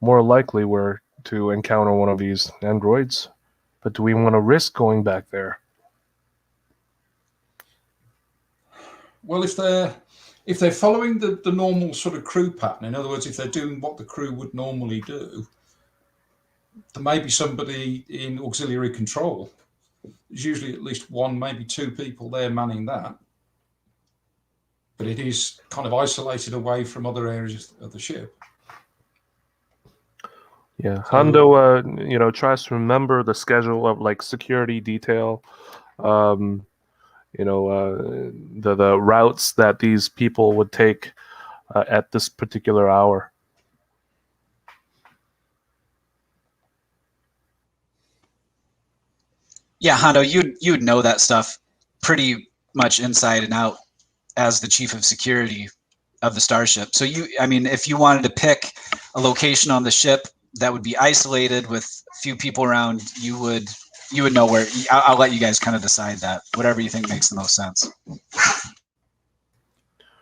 more likely we're to encounter one of these androids. But do we want to risk going back there? Well, if they're following the normal sort of crew pattern, in other words, if they're doing what the crew would normally do, there may be somebody in auxiliary control. There's usually at least one, maybe two people there manning that. But it is kind of isolated away from other areas of the ship. Yeah, Hando, tries to remember the schedule of like security detail, the routes that these people would take at this particular hour. Yeah, Hondo, you'd know that stuff pretty much inside and out as the chief of security of the starship. So if you wanted to pick a location on the ship that would be isolated with few people around, you would know where. I'll let you guys kind of decide that, whatever you think makes the most sense.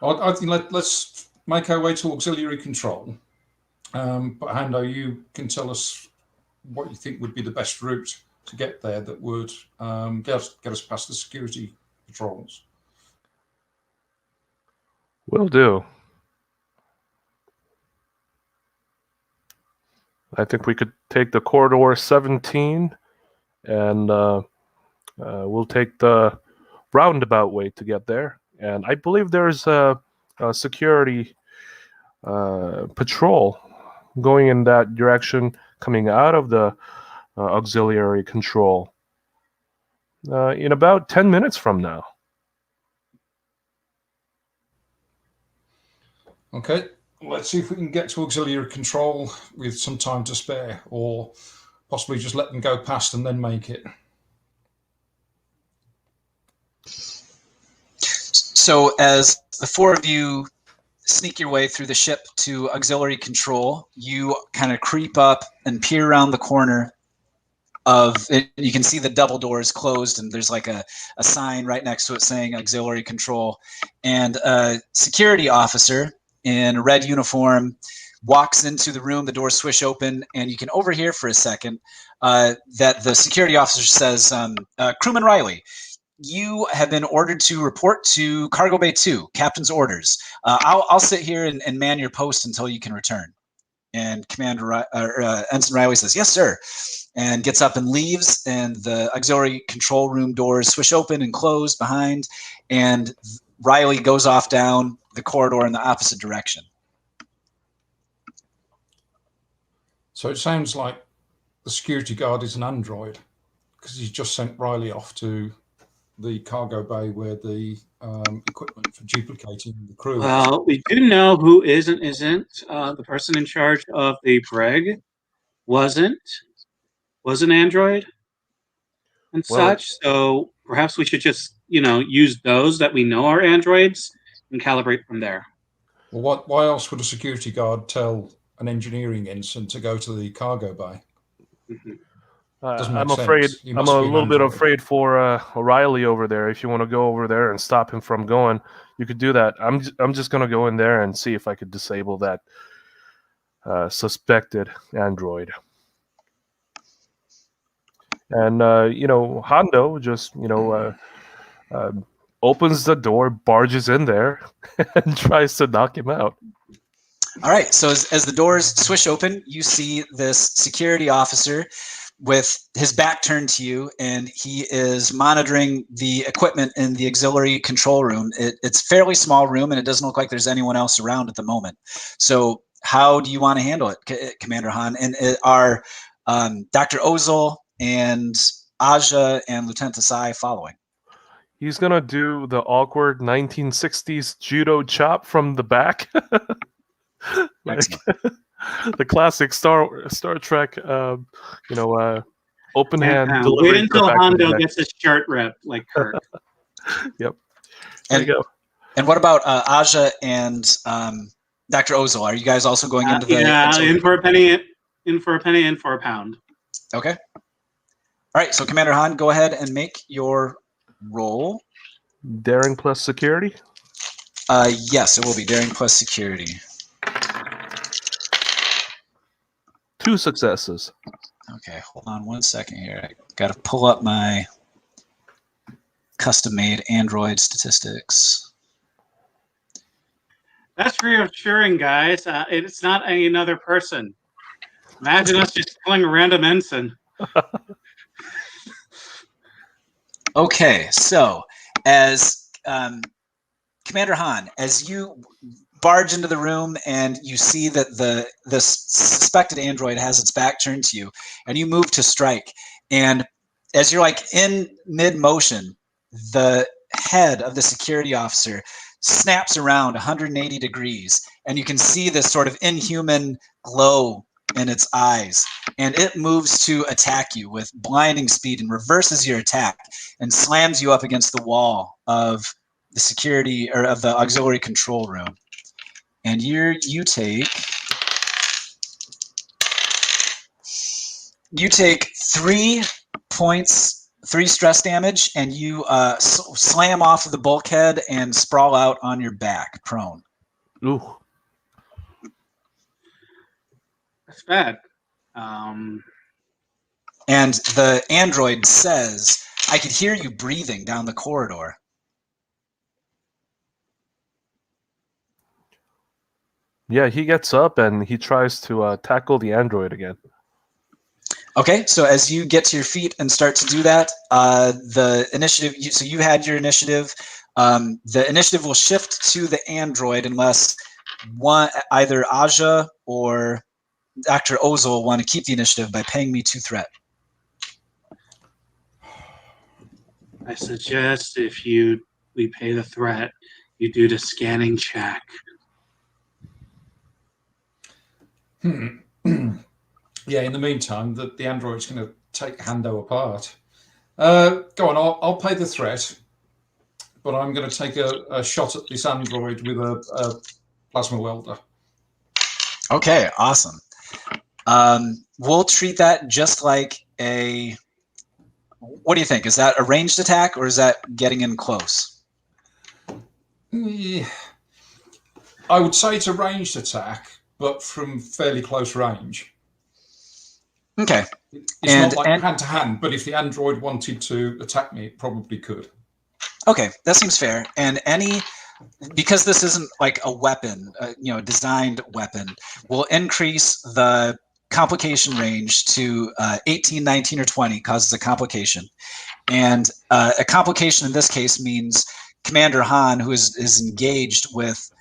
I think let's make our way to auxiliary control. But Hando, you can tell us what you think would be the best route to get there that would get us past the security patrols. Will do. I think we could take the corridor 17, and we'll take the roundabout way to get there. And I believe there's a security patrol going in that direction, coming out of the auxiliary control in about 10 minutes from now. Okay, let's see if we can get to auxiliary control with some time to spare, or possibly just let them go past and then make it. So as the four of you sneak your way through the ship to auxiliary control, you kind of creep up and peer around the corner of it. You can see the double doors closed, and there's like a sign right next to it saying auxiliary control. And a security officer in a red uniform walks into the room, the doors swish open, and you can overhear for a second that the security officer says, Crewman Riley, you have been ordered to report to Cargo Bay 2, Captain's orders. I'll sit here and man your post until you can return. And Ensign Riley says, yes, sir, and gets up and leaves, and the auxiliary control room doors swish open and close behind, and Riley goes off down the corridor in the opposite direction. So it sounds like the security guard is an android, because he's just sent Riley off to the cargo bay where the equipment for duplicating the crew. Well, we do know who is and isn't. The person in charge of the brig was an android and such. So perhaps we should just, use those that we know are androids and calibrate from there. Well, why else would a security guard tell an engineering ensign to go to the cargo bay? Mm-hmm. I'm afraid. I'm a little bit afraid for O'Reilly over there. If you want to go over there and stop him from going, you could do that. I'm just going to go in there and see if I could disable that suspected android. And Hando just opens the door, barges in there, and tries to knock him out. All right. So as the doors swish open, you see this security officer with his back turned to you, and he is monitoring the equipment in the auxiliary control room. It's a fairly small room, and it doesn't look like there's anyone else around at the moment. So how do you want to handle it, Commander Han? And are Dr. Ozil and Aja and Lieutenant Asai following. He's gonna do the awkward 1960s judo chop from the back, like Excellent. the classic Star Trek, open hand Wait delivery. until Hando gets his shirt ripped, like Kirk. Yep. There you go. And what about Aja and Dr. Ozil? Are you guys also going into the? Yeah, in for a penny, in for a pound. Okay. All right. So Commander Han, go ahead and make your roll. Daring plus security. Yes, it will be daring plus security. 2 successes. Okay, hold on one second here. I got to pull up my custom-made Android statistics. That's reassuring, guys. It's not another person. Imagine us just killing a random ensign. Okay, so as Commander Han, as you barge into the room and you see that the suspected android has its back turned to you, and you move to strike, and as you're like in mid-motion, the head of the security officer snaps around 180 degrees, and you can see this sort of inhuman glow in its eyes, and it moves to attack you with blinding speed and reverses your attack and slams you up against the wall of the security or of the auxiliary control room. And you take 3 points, 3 stress damage, and you slam off of the bulkhead and sprawl out on your back, prone. Ooh. That's bad. And the android says, "I could hear you breathing down the corridor." Yeah, he gets up and he tries to tackle the android again. Okay, so as you get to your feet and start to do that, the initiative. So you had your initiative. The initiative will shift to the android unless either Aja or Dr. Ozil want to keep the initiative by paying me 2 threat. I suggest if we pay the threat, you do the scanning check. Yeah, in the meantime, the android's going to take Hando apart. Go on, I'll pay the threat, but I'm going to take a shot at this android with a plasma welder. Okay, awesome. We'll treat that just like a... What do you think? Is that a ranged attack, or is that getting in close? Yeah. I would say it's a ranged attack, but from fairly close range. Okay. It's not like hand to hand, but if the android wanted to attack me, it probably could. Okay, that seems fair. And because this isn't like a weapon, designed weapon, will increase the complication range to 18, 19, or 20, causes a complication. And a complication in this case means Commander Han, who is engaged with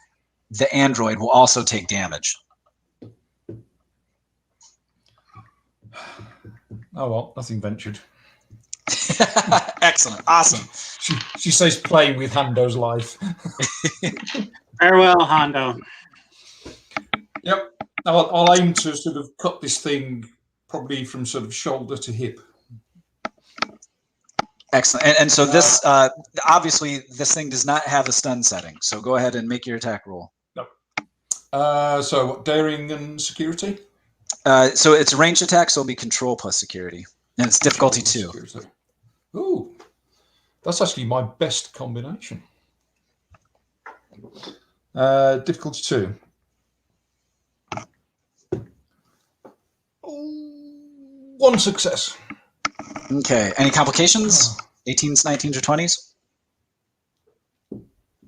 the android, will also take damage. Oh well, nothing ventured. Excellent. Awesome. She says playing with Hando's life. Farewell, Hando. Yep. I'll aim to sort of cut this thing probably from sort of shoulder to hip. Excellent. And so this, obviously, this thing does not have a stun setting. So go ahead and make your attack roll. No. So what, daring and security? So it's a ranged attack, so it'll be control plus security. And it's difficulty 2. Ooh, that's actually my best combination. Difficulty 2. One success. Okay. Any complications? 18s, 19s, or 20s?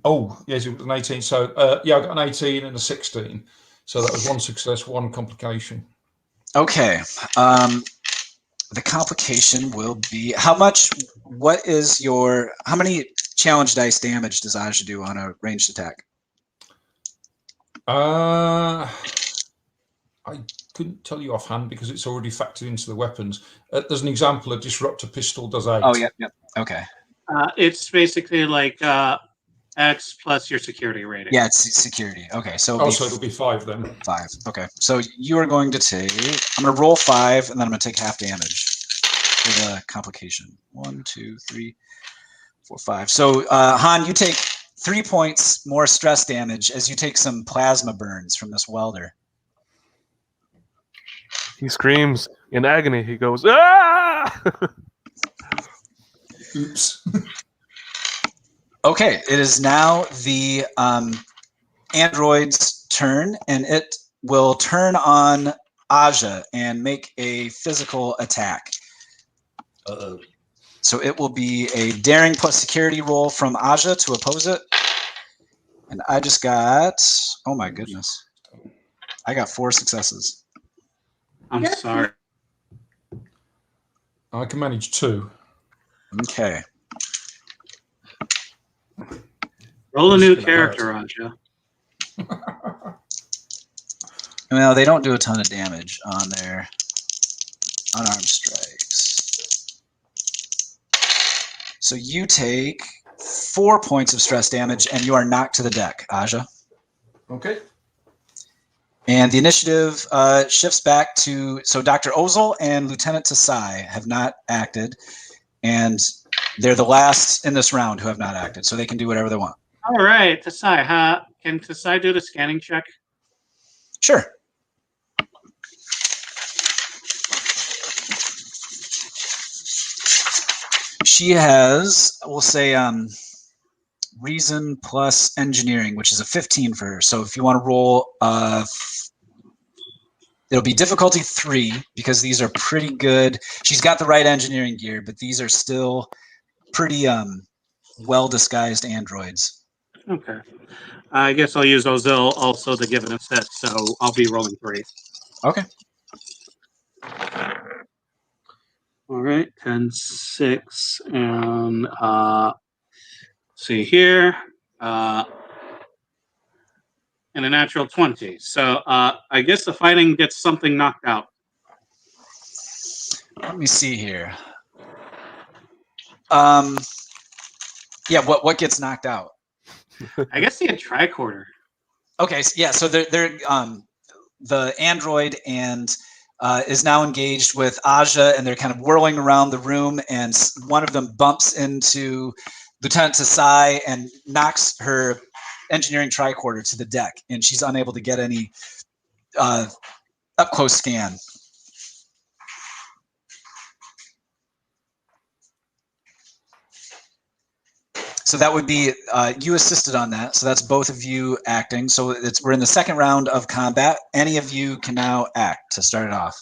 Oh, yes, it was an 18. So, yeah, I got an 18 and a 16. So that was 1 success, 1 complication. Okay. The complication will be how many challenge dice damage does Aja do on a ranged attack? I couldn't tell you offhand because it's already factored into the weapons. There's an example: a disruptor pistol does 8. Oh, yep. Okay. It's basically like X plus your security rating. Yeah, it's security. Okay, so It'll be 5 then. 5. Okay, so you are going to take. I'm going to roll 5, and then I'm going to take half damage for the complication. 1, 2, 3, 4, 5. So Han, you take 3 points more stress damage as you take some plasma burns from this welder. He screams in agony. He goes, "Ah!" Oops. Okay, it is now the android's turn, and it will turn on Aja and make a physical attack. Uh-oh. So it will be a daring plus security roll from Aja to oppose it. And I just got, oh my goodness, I got 4 successes. I'm sorry. I can manage 2. Okay. Roll a new character, Aja. Well, they don't do a ton of damage on their unarmed strikes. So you take 4 points of stress damage, and you are knocked to the deck, Aja. Okay. And the initiative shifts back to, so Dr. Ozil and Lieutenant Tasai have not acted, and they're the last in this round who have not acted, so they can do whatever they want. All right, Tasai. Can Tasai do the scanning check? Sure. She has, we'll say, reason plus engineering, which is a 15 for her. So if you want to roll, it'll be difficulty 3 because these are pretty good. She's got the right engineering gear, but these are still pretty well disguised androids. Okay. I guess I'll use Ozil also to give it a set, so I'll be rolling 3. Okay. All right, 10, 6, and see here, and a natural 20. So I guess the fighting gets something knocked out. Let me see here. Yeah, what gets knocked out? I guess the tricorder. Okay, yeah, so they're the android and is now engaged with Aja, and they're kind of whirling around the room, and one of them bumps into Lieutenant Tasai and knocks her engineering tricorder to the deck, and she's unable to get any up-close scan. So that would be you assisted on that. So that's both of you acting. So we're in the second round of combat. Any of you can now act to start it off.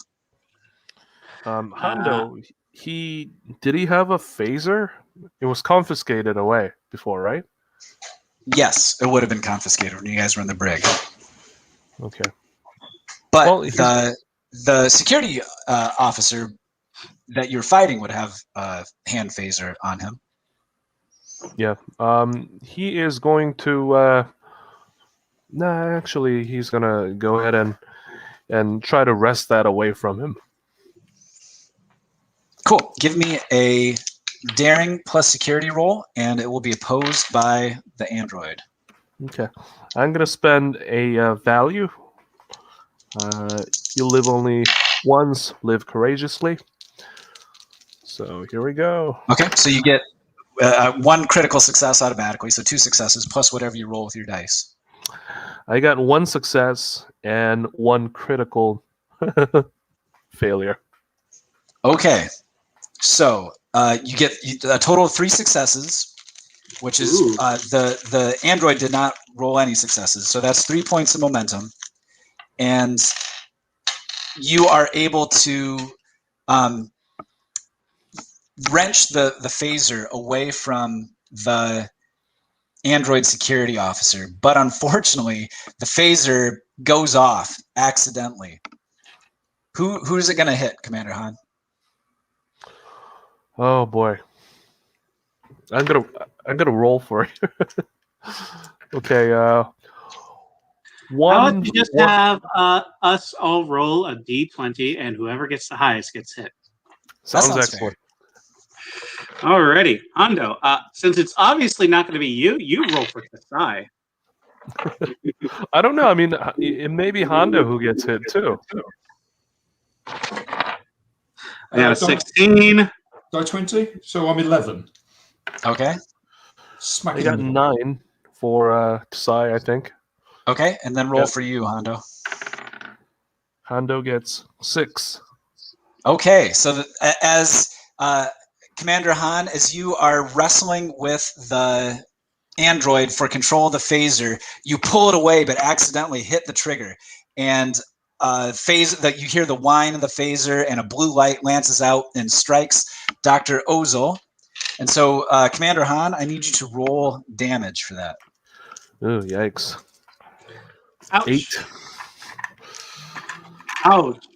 Hando, did he have a phaser? It was confiscated away before, right? Yes, it would have been confiscated when you guys were in the brig. Okay. But Well, the security officer that you're fighting would have a hand phaser on him. Yeah. He is going to. Actually, he's gonna go ahead and try to wrest that away from him. Cool. Give me a daring plus security roll, and it will be opposed by the android. Okay. I'm gonna spend a value. You live only once. Live courageously. So here we go. Okay, so you get 1 critical success automatically, so 2 successes plus whatever you roll with your dice. I got 1 success and 1 critical failure. Okay, so you get a total of 3 successes, which is the android did not roll any successes, so that's 3 points of momentum, and you are able to wrench the phaser away from the android security officer, but unfortunately the phaser goes off accidentally. Who is it going to hit, Commander Han? Oh boy. I'm gonna roll for it. Okay, How about you just have us all roll a d20, and whoever gets the highest gets hit. Sounds sounds excellent. Alrighty, Hando. Since it's obviously not going to be you, you roll for Kasai. I don't know. I mean, it may be Hondo who gets hit too. I got a 16. Die 20, so I'm 11. Okay. I Smacking got him. 9 for Sai, I think. Okay, and then roll Yep. for you, Hondo. Hondo gets 6. Okay, so as Commander Han, as you are wrestling with the android for control of the phaser, you pull it away but accidentally hit the trigger, and that you hear the whine of the phaser, and a blue light lances out and strikes Dr. Ozil. And so, Commander Han, I need you to roll damage for that. Oh, yikes. Ouch. 8. Ouch.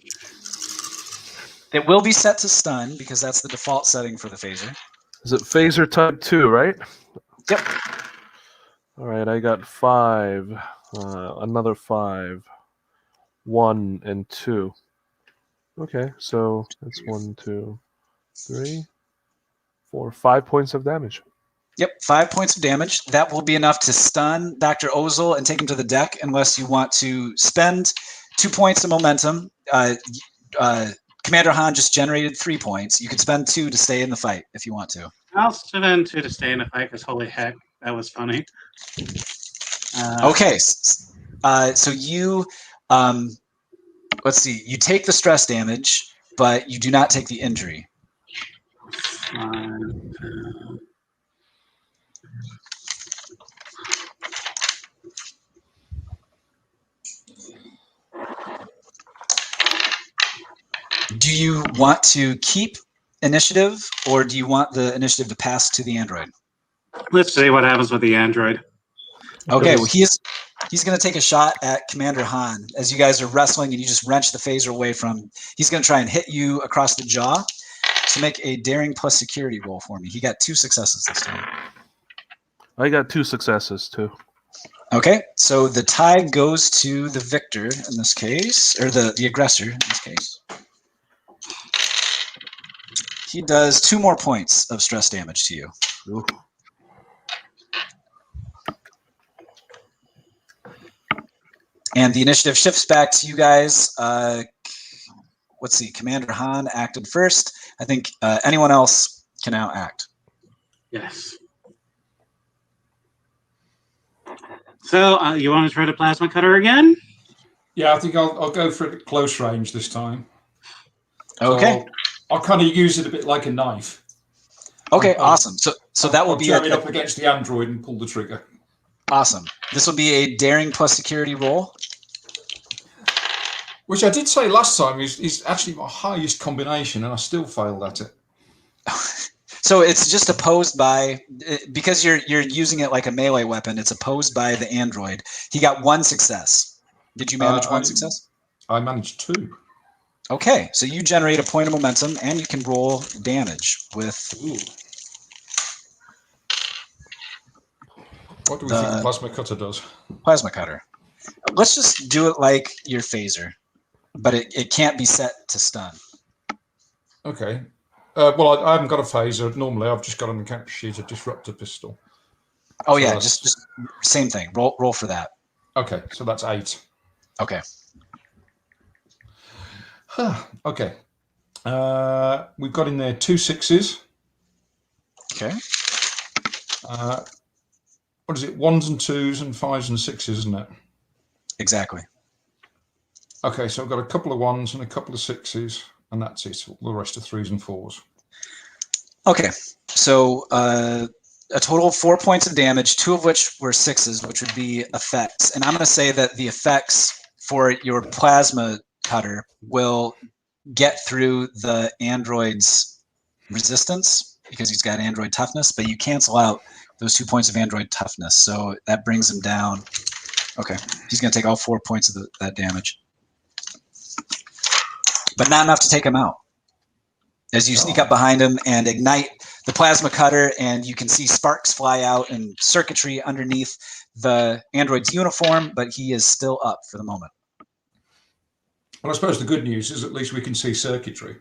It will be set to stun because that's the default setting for the phaser. Is it phaser type 2, right? Yep. All right, I got 5. Another 5. 1 and 2. Okay, so that's 1, 2, 3, 4, 5 points of damage. Yep, 5 points of damage. That will be enough to stun Dr. Ozil and take him to the deck, unless you want to spend 2 points of momentum. Commander Han just generated 3 points. You could spend 2 to stay in the fight if you want to. I'll spend 2 to stay in the fight because holy heck, that was funny. Okay, so you, let's see, you take the stress damage, but you do not take the injury. Do you want to keep initiative, or do you want the initiative to pass to the android? Let's see what happens with the android. Okay, well, he's going to take a shot at Commander Han. As you guys are wrestling and you just wrench the phaser away from him, he's going to try and hit you across the jaw. So make a daring plus security roll for me. He got 2 successes this time. I got 2 successes too. Okay, so the tie goes to the victor in this case, or the aggressor in this case. He does 2 more points of stress damage to you. Ooh. And the initiative shifts back to you guys. Let's see, Commander Han acted first. I think anyone else can now act. Yes. So, you want to try the plasma cutter again? Yeah, I think I'll go for it at close range this time. Okay. So I'll kind of use it a bit like a knife. Okay, awesome. So that will I'll be jam it up against the android and pull the trigger. Awesome. This will be a daring plus security roll. Which I did say last time is actually my highest combination, and I still failed at it. So it's just opposed by, because you're using it like a melee weapon, it's opposed by the android. He got 1 success. Did you manage 1 success? I managed 2. Okay, so you generate a point of momentum, and you can roll damage with... Ooh. What do we think the plasma cutter does? Plasma cutter. Let's just do it like your phaser, but it can't be set to stun. Okay. Well, I haven't got a phaser. Normally, I've just got on the character sheet a disruptor pistol. Oh, So yeah, that's- just same thing. Roll for that. Okay, so that's 8. Okay. Okay. We've got in there 2 6s. Okay. What is it? 1s and 2s and 5s and 6s, isn't it? Exactly. Okay, so I've got a couple of 1s and a couple of 6s, and that's it. All the rest are 3s and 4s. Okay, so a total of 4 points of damage, 2 of which were 6s, which would be effects. And I'm going to say that the effects for your plasma cutter will get through the android's resistance because he's got android toughness, but you cancel out those 2 points of android toughness. So that brings him down. Okay, he's going to take all 4 points of that damage. But not enough to take him out. as you sneak up behind him and ignite the plasma cutter, and you can see sparks fly out and circuitry underneath the android's uniform, but he is still up for the moment. Well, I suppose the good news is at least we can see circuitry.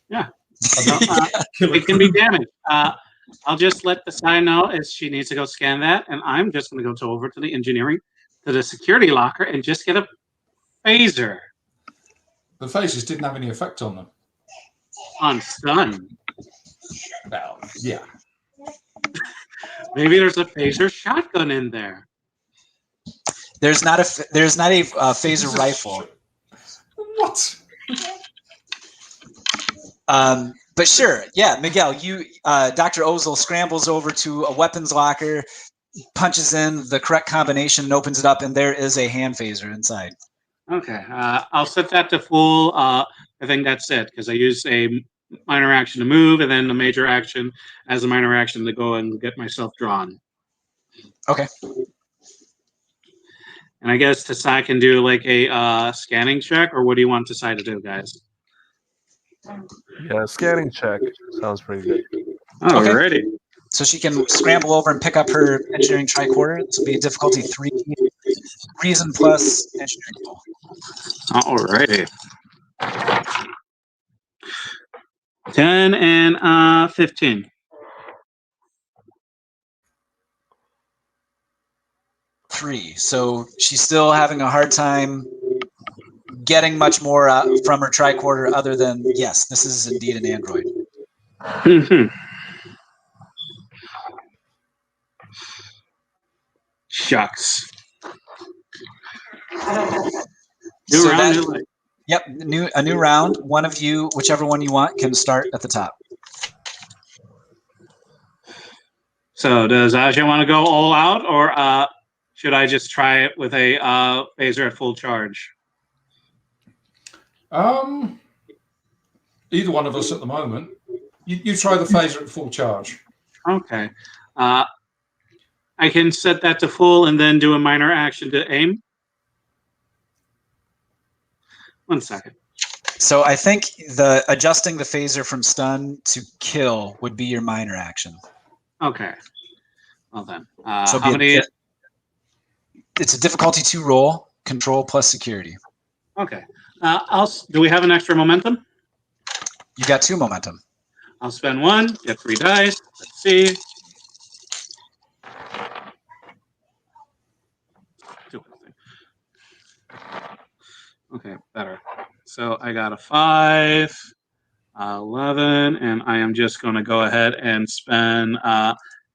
Yeah. It can be damaged. I'll just let the sign know as she needs to go scan that, and I'm just going to go over to the engineering, to the security locker, and just get a phaser. The phasers didn't have any effect on them. On stun. Well, yeah. Maybe there's a phaser shotgun in there. There's not a phaser rifle. What? But sure, yeah, Miguel, Dr. Ozil scrambles over to a weapons locker, punches in the correct combination, and opens it up, and there is a hand phaser inside. Okay, I'll set that to full. I think that's it, because I use a minor action to move, and then a major action as a minor action to go and get myself drawn. Okay. And I guess Tasai can do like a scanning check, or what do you want Tasai to do, guys? Yeah, scanning check sounds pretty good. Alrighty. So she can scramble over and pick up her engineering tricorder. This will be a difficulty 3, reason plus engineering roll. Alrighty. 10 and 15. 3. So she's still having a hard time getting much more from her tricorder other than, yes, this is indeed an android. Shucks. New round, new life. Yep, a new round. One of you, whichever one you want, can start at the top. So does Aja want to go all out, or should I just try it with a phaser at full charge? Either one of us at the moment. You try the phaser at full charge. Okay. I can set that to full and then do a minor action to aim. 1 second. So I think adjusting the phaser from stun to kill would be your minor action. Okay. Well then, so how many? It's a difficulty 2 roll, control plus security. Okay. Do we have an extra momentum? You got 2 momentum. I'll spend 1, get 3 dice. Let's see. Okay, better. So I got a 5, 11, and I am just going to go ahead and spend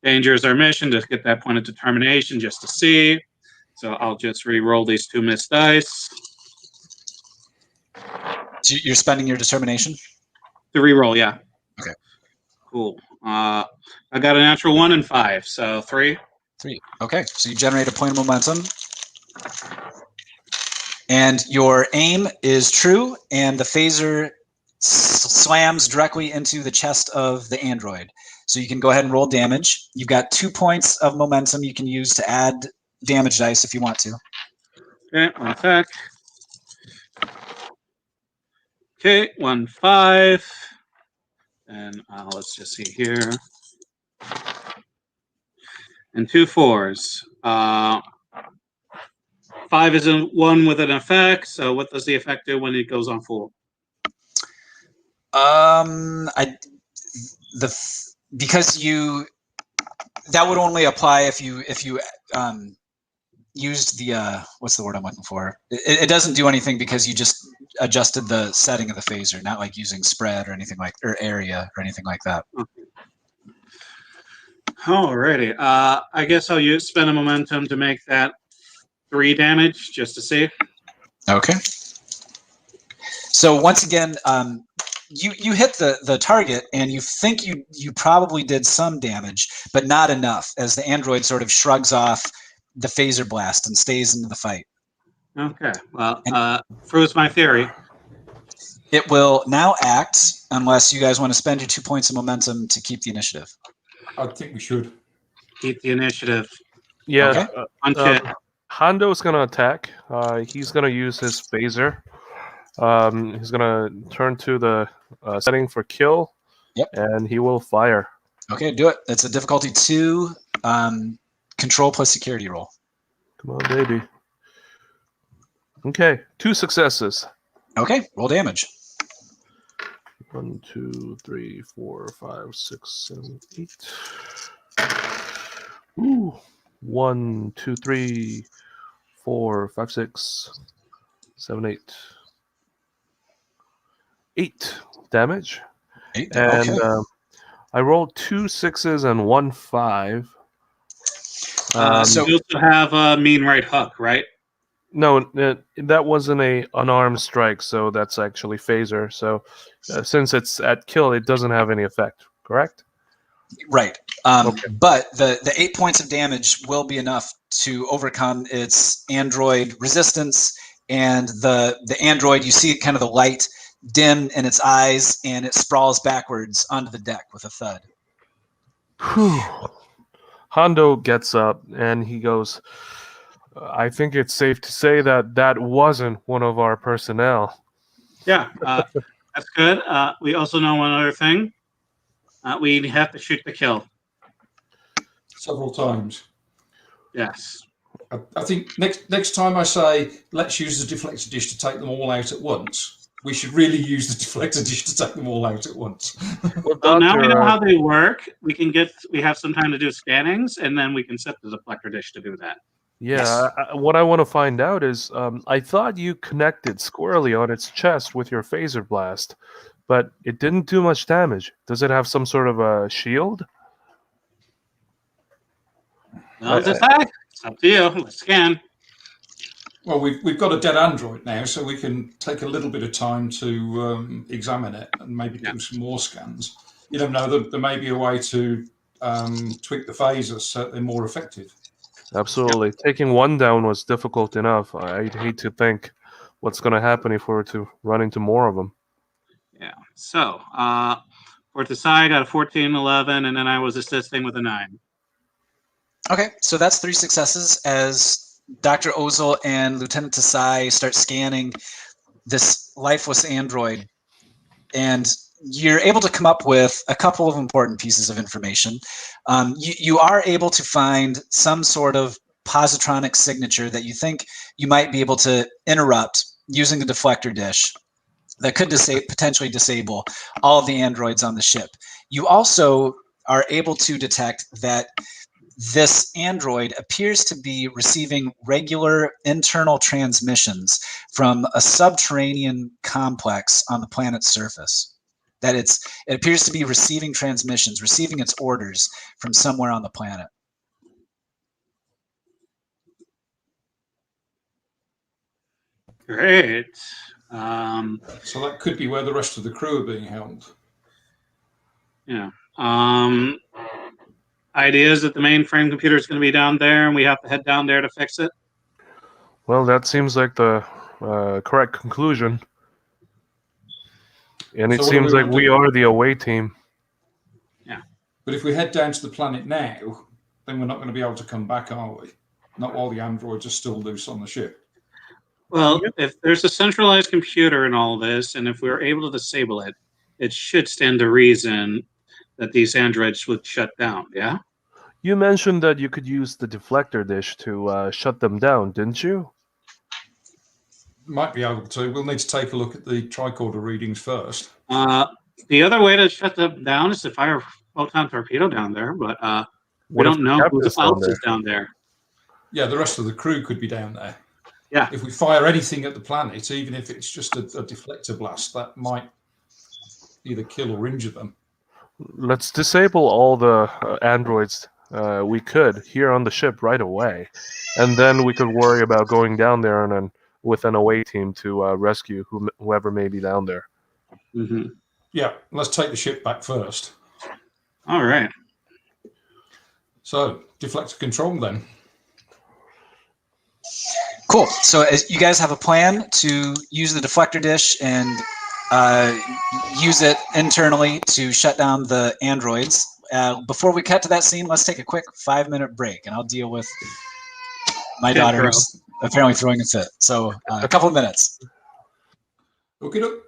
danger as our mission to get that point of determination just to see. So I'll just re-roll these 2 missed dice. So you're spending your determination? To re-roll, yeah. Okay. Cool. I got a natural 1 and 5, so 3. 3. Okay, so you generate a point of momentum. And your aim is true, and the phaser slams directly into the chest of the android. So you can go ahead and roll damage. You've got 2 points of momentum you can use to add damage dice if you want to. Okay, 1 sec. Okay, 1, 5. And let's just see here. And 2 4s. 5 is 1 with an effect. So what does the effect do when it goes on full? Because that would only apply if you used the what's the word I'm looking for? It doesn't do anything because you just adjusted the setting of the phaser, not like using spread or anything or area or anything like that. Okay. Alrighty. I guess I'll spend a momentum to make that 3 damage just to see. Okay. So once again, you hit the target, and you think you probably did some damage, but not enough, as the android sort of shrugs off the phaser blast and stays into the fight. Okay. Well, proves my theory. It will now act unless you guys want to spend your 2 points of momentum to keep the initiative. I think we should. Keep the initiative. Yeah. Okay. Hando's going to attack. He's going to use his phaser. He's going to turn to the setting for kill. Yep. And he will fire. Okay, do it. It's a difficulty 2, control plus security roll. Come on, baby. Okay, 2 successes. Okay, roll damage. 1, 2, 3, 4, 5, 6, 7, 8. Ooh. 1, 2, 3, 4, 5, 6, 7, 8. 8 damage. 8. And Okay. I rolled 2 6s and 1 5. So- you also have a mean right hook, right? No, that wasn't a unarmed strike, so that's actually phaser. So since it's at kill, it doesn't have any effect, correct? Right. Okay. But the 8 points of damage will be enough to overcome its android resistance, and the android, you see kind of the light dim in its eyes, and it sprawls backwards onto the deck with a thud. Whew. Hando gets up and he goes, I think it's safe to say that that wasn't one of our personnel. Yeah, that's good. We also know one other thing. We have to shoot to kill. Several times. Yes. I think next time I say, let's use the deflector dish to take them all out at once, we should really use the deflector dish to take them all out at once. Well, now we know how they work. We have some time to do scannings, and then we can set the deflector dish to do that. Yeah, Yes. what I want to find out is, I thought you connected squarely on its chest with your phaser blast, but it didn't do much damage. Does it have some sort of a shield? Well, it's up to you. Let's scan. Well, we've got a dead android now, so we can take a little bit of time to examine it and maybe do some more scans. You don't know, there may be a way to tweak the phasers so they're more effective. Absolutely. Taking one down was difficult enough. I'd hate to think what's going to happen if we were to run into more of them. Yeah. So, for Tasai, I got a 14, 11, and then I was assisting with a 9. Okay, so that's 3 successes as Dr. Ozil and Lieutenant Tasai start scanning this lifeless android, and you're able to come up with a couple of important pieces of information. You are able to find some sort of positronic signature that you think you might be able to interrupt using the deflector dish that could potentially disable all of the androids on the ship. You also are able to detect that this android appears to be receiving regular internal transmissions from a subterranean complex on the planet's surface. That it appears to be receiving transmissions, receiving its orders from somewhere on the planet. Great. So that could be where the rest of the crew are being held. Yeah. Idea is that the mainframe computer is going to be down there, and we have to head down there to fix it. Well, that seems like the correct conclusion. And it So what do seems we like want to we do? are the away team. But if we head down to the planet now, then we're not going to be able to come back, are we? Not while the androids are still loose on the ship. Well, if there's a centralized computer in all this, and if we're able to disable it, it should stand to reason that these androids would shut down, yeah? You mentioned that you could use the deflector dish to shut them down, didn't you? Might be able to. We'll need to take a look at the tricorder readings first. The other way to shut them down is to fire a photon torpedo down there, but we don't know who else is down there. Yeah, the rest of the crew could be down there. Yeah. If we fire anything at the planet, even if it's just a deflector blast, that might either kill or injure them. Let's disable all the androids we could here on the ship right away. And then we could worry about going down there and then with an away team to rescue whoever may be down there. Mm-hmm. Yeah, let's take the ship back first. All right. So, deflector control then. Cool. So as you guys have a plan to use the deflector dish and use it internally to shut down the androids. Before we cut to that scene, let's take a quick 5-minute break, and I'll deal with my daughter who's apparently throwing a fit. So a couple of minutes. Okay, look.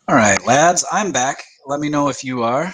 All right, lads, I'm back. Let me know if you are.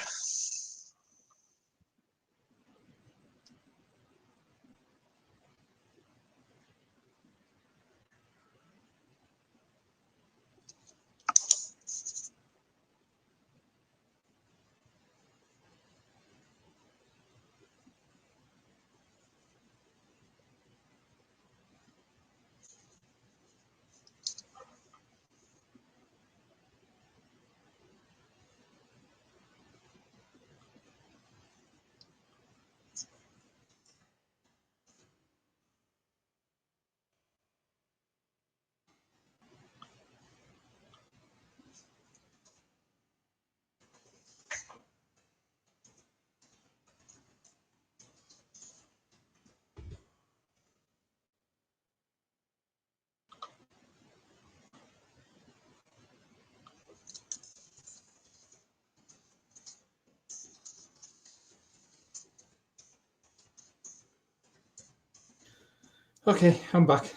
Okay, I'm back.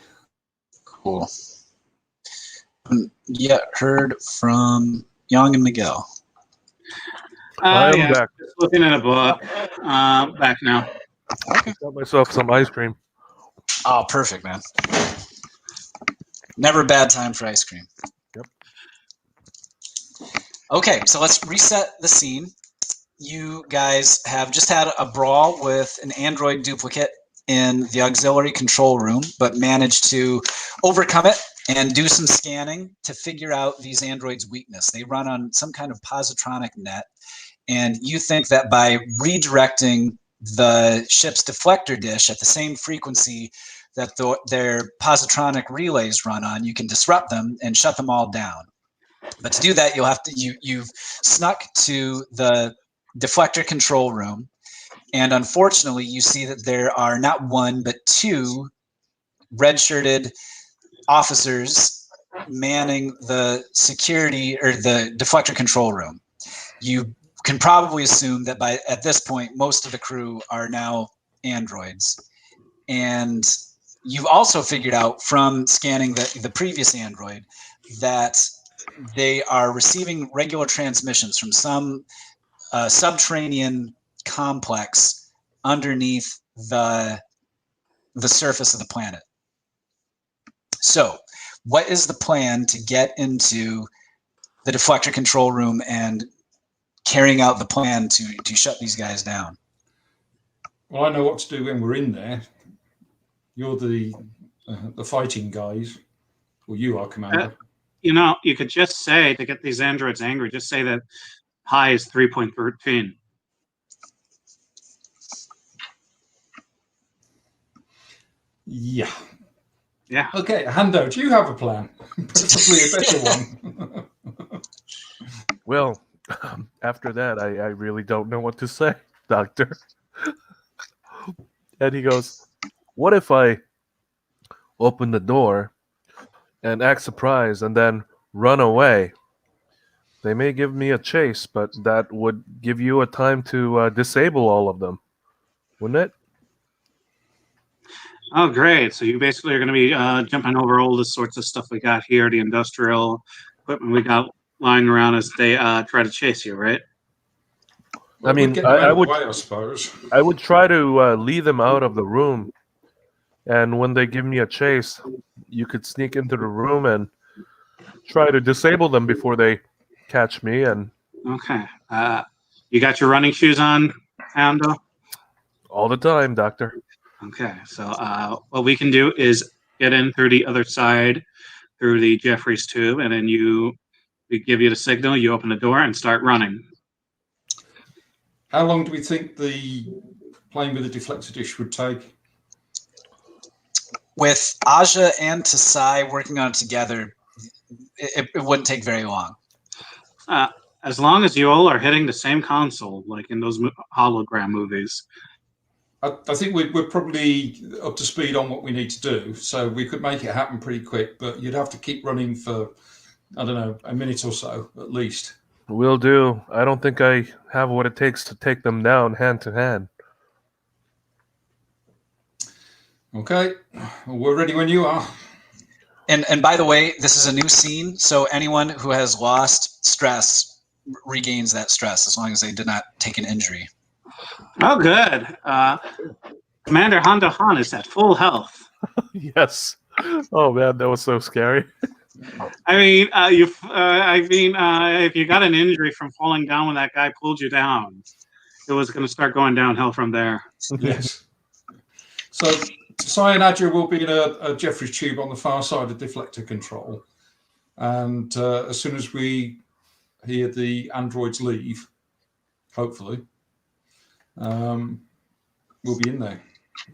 Cool. Yet heard from Yong and Miguel. I'm Yeah, back. just looking at a book. Back now. Got myself some ice cream. Oh, perfect, man. Never a bad time for ice cream. Yep. Okay, so let's reset the scene. You guys have just had a brawl with an android duplicate in the auxiliary control room, but managed to overcome it and do some scanning to figure out these androids' weakness. They run on some kind of positronic net, and you think that by redirecting the ship's deflector dish at the same frequency that their positronic relays run on, you can disrupt them and shut them all down. But to do that, you'll have to you've snuck to the deflector control room, and unfortunately, you see that there are not one but two red-shirted officers manning the security or the deflector control room. You can probably assume that at this point, most of the crew are now androids, and you've also figured out from scanning the previous android that they are receiving regular transmissions from some subterranean complex underneath the surface of the planet. So, what is the plan to get into the deflector control room and carrying out the plan to shut these guys down? Well, I know what to do when we're in there. You're the fighting guys. Well, you are, Commander. You could just say, to get these androids angry, just say that pi is 3.13. Yeah. Yeah. Okay, Hando, do you have a plan? Possibly a better one. Well, after that, I really don't know what to say, Doctor. And he goes, what if I open the door and act surprised and then run away? They may give me a chase, but that would give you a time to disable all of them, wouldn't it? Oh, great. So you basically are going to be jumping over all the sorts of stuff we got here, the industrial equipment we got lying around as they try to chase you, right? Well, I mean, get them out of the way, I suppose. I would try to lead them out of the room, and when they give me a chase, you could sneak into the room and try to disable them before they catch me. And Okay. You got your running shoes on, Hando? all the time, Doctor. Okay. So what we can do is get in through the other side, through the Jeffries tube, and then we give you the signal, you open the door and start running. How long do we think the playing with the deflector dish would take? With Aja and Tasai working on it together, it wouldn't take very long. As long as you all are hitting the same console, like in those hologram movies. I think we're probably up to speed on what we need to do, so we could make it happen pretty quick, but you'd have to keep running for, I don't know, a minute or so at least. Will do. I don't think I have what it takes to take them down hand to hand. Okay, well, we're ready when you are. And by the way, this is a new scene, so anyone who has lost stress regains that stress as long as they did not take an injury. Oh, good. Commander Hando Han is at full health. Yes. Oh man, that was so scary. I mean, if you got an injury from falling down when that guy pulled you down, it was going to start going downhill from there. Yes. So Cyanadra will be in a Jeffrey's tube on the far side of deflector control. And as soon as we hear the androids leave, hopefully, we'll be in there.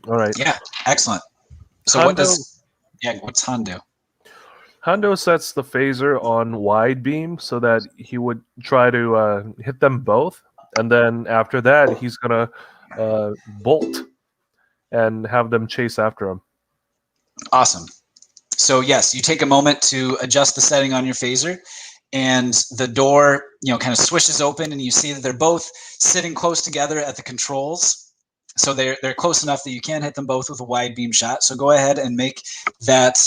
All right. Yeah, excellent. So what's Hando? Hando sets the phaser on wide beam so that he would try to hit them both, and then after that he's gonna bolt and have them chase after him. Awesome. So yes, you take a moment to adjust the setting on your phaser, and the door, kind of swishes open, and you see that they're both sitting close together at the controls. So they're close enough that you can hit them both with a wide beam shot. So go ahead and make that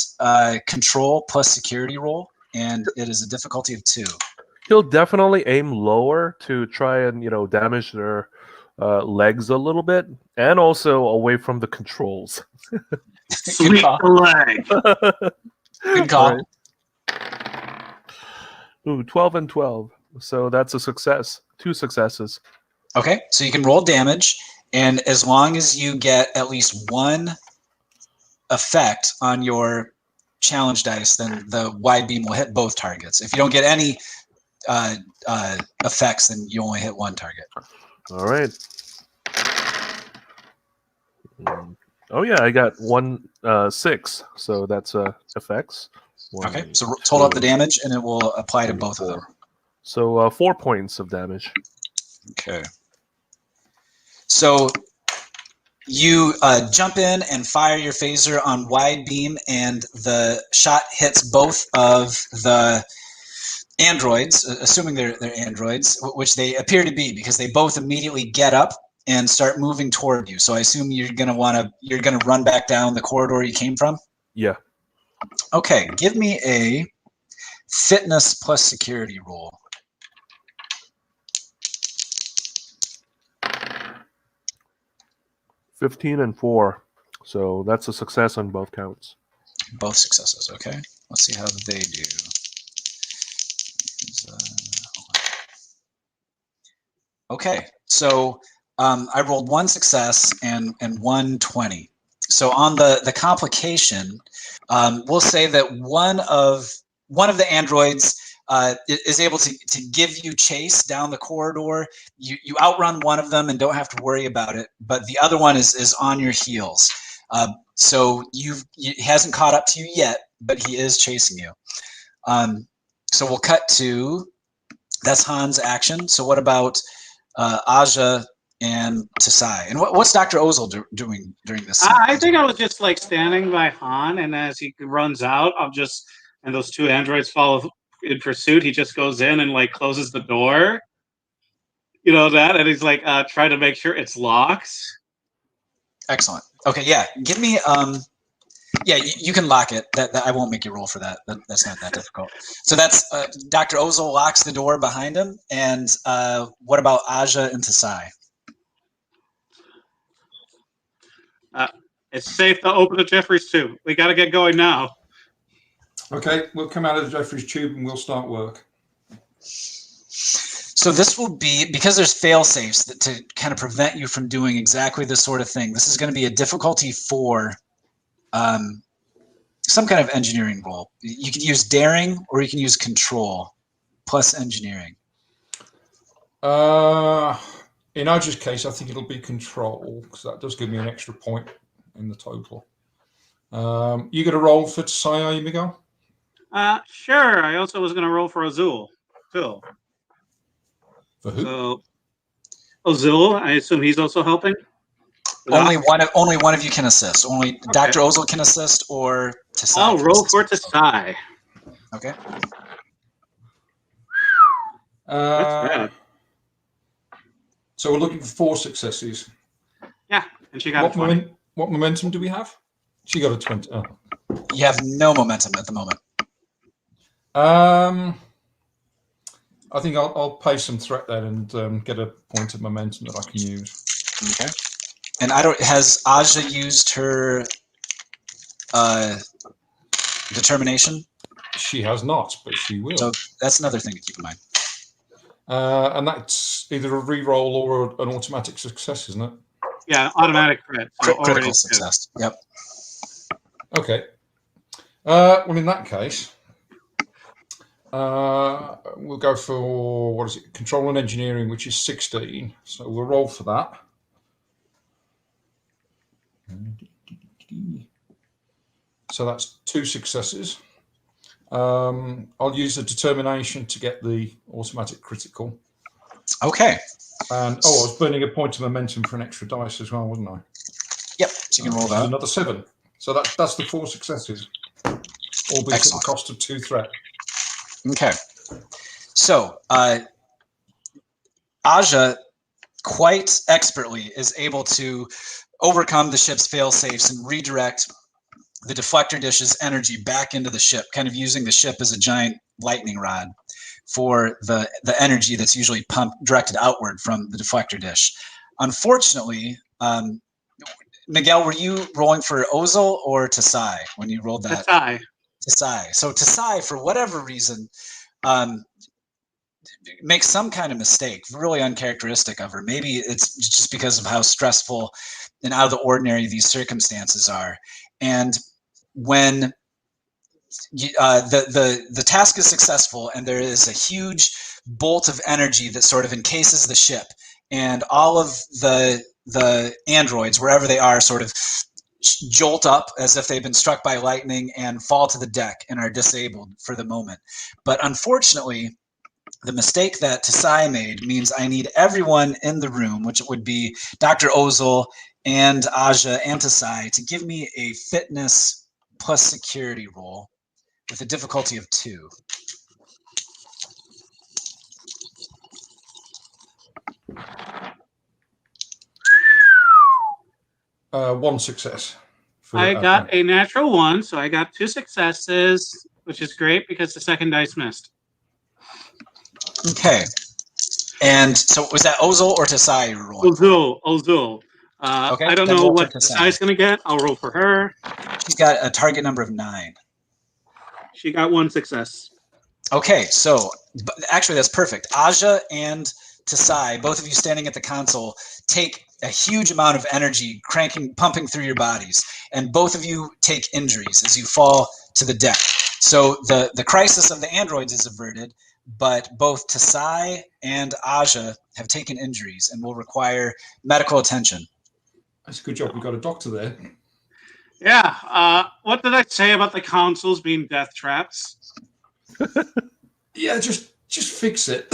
control plus security roll, and it is a difficulty of 2. He'll definitely aim lower to try and damage their legs a little bit, and also away from the controls. Sweep the leg. Good call. Right. Ooh, 12 and 12. So that's a success. 2 successes. Okay, so you can roll damage, and as long as you get at least 1 effect on your challenge dice, then the wide beam will hit both targets. If you don't get any effects, then you only hit 1 target. All right. Oh yeah, I got 6, so that's effects. Okay, so total up the damage, and it will apply to both of them. So 4 points of damage. Okay. So you jump in and fire your phaser on wide beam, and the shot hits both of the androids, assuming they're androids, which they appear to be, because they both immediately get up and start moving toward you. So I assume you're gonna run back down the corridor you came from. Yeah. Okay, give me a fitness plus security roll. 15 and 4. So that's a success on both counts. Both successes. Okay, let's see how they do. Okay, so I rolled 1 success and 1 20. So on the complication, we'll say that one of the androids is able to give you chase down the corridor. You outrun one of them and don't have to worry about it, but the other one is on your heels. So he hasn't caught up to you yet, but he is chasing you. So we'll cut to, that's Han's action. So what about Aja and Tasai? And what's Dr. Ozil doing during this scene? I think I was just like standing by Han, and as he runs out, and those 2 androids follow in pursuit, he just goes in and like closes the door. And he's like trying to make sure it's locked. Excellent. Okay, yeah. Give me you can lock it. That I won't make you roll for that. That's not that difficult. So that's Dr. Ozil locks the door behind him. And what about Aja and Tasai? It's safe to open the Jeffrey's tube. We got to get going now. Okay, we'll come out of the Jeffrey's tube and we'll start work. So this will be, because there's fail safes to kind of prevent you from doing exactly this sort of thing. This is going to be a difficulty 4. Some kind of engineering roll. You can use daring, or you can use control plus engineering. In Aja's case, I think it'll be control, because that does give me an extra point in the total. You got a roll for Tasai, are you, Miguel? Sure. I also was going to roll for Ozil. Phil. For who? So, Ozil, I assume he's also helping? Only one of you can assist. Only okay. Dr. Ozil can assist, or Tasai. I'll roll for Tasai. Okay. That's bad. So we're looking for 4 successes. Yeah, and she got a 20. What momentum do we have? She got a 20. Oh. You have no momentum at the moment. I think I'll pay some threat then and get a point of momentum that I can use. Okay. And has Aja used her determination? She has not, but she will. So that's another thing to keep in mind. And that's either a re-roll or an automatic success, isn't it? Yeah, automatic crit. So Critical success. Yep. Okay. Well, in that case, we'll go for, what is it? Control and engineering, which is 16. So we'll roll for that. So that's 2 successes. I'll use a determination to get the automatic critical. Okay. And I was burning a point of momentum for an extra dice as well, wasn't I? Yep. So you can roll that. Another 7. So that's the 4 successes, albeit at the cost of 2 threat. Okay. So Aja quite expertly is able to overcome the ship's fail-safes and redirect the deflector dish's energy back into the ship, kind of using the ship as a giant lightning rod for the energy that's usually directed outward from the deflector dish. Unfortunately, Miguel, were you rolling for Ozil or Tasai when you rolled that? Tasai. So Tasai, for whatever reason, makes some kind of mistake, really uncharacteristic of her. Maybe it's just because of how stressful and out of the ordinary these circumstances are. And when the task is successful and there is a huge bolt of energy that sort of encases the ship, and all of the androids, wherever they are, sort of jolt up as if they've been struck by lightning and fall to the deck and are disabled for the moment. But unfortunately, the mistake that Tasai made means I need everyone in the room, which would be Dr. Ozil and Aja and Tasai, to give me a fitness plus security roll with a difficulty of 2. One success. I got a natural 1, so I got 2 successes, which is great because the second dice missed. Okay. And so was that Ozil or Tasai you were rolling? Ozil. Okay, I don't know what Tasai's going to get. I'll roll for her. She's got a target number of 9. She got 1 success. Okay, so actually that's perfect. Aja and Tasai, both of you standing at the console, take a huge amount of energy pumping through your bodies, and both of you take injuries as you fall to the deck. So the crisis of the androids is averted, but both Tasai and Aja have taken injuries and will require medical attention. That's a good job. We got a doctor there. Yeah. What did I say about the consoles being death traps? Yeah, just fix it.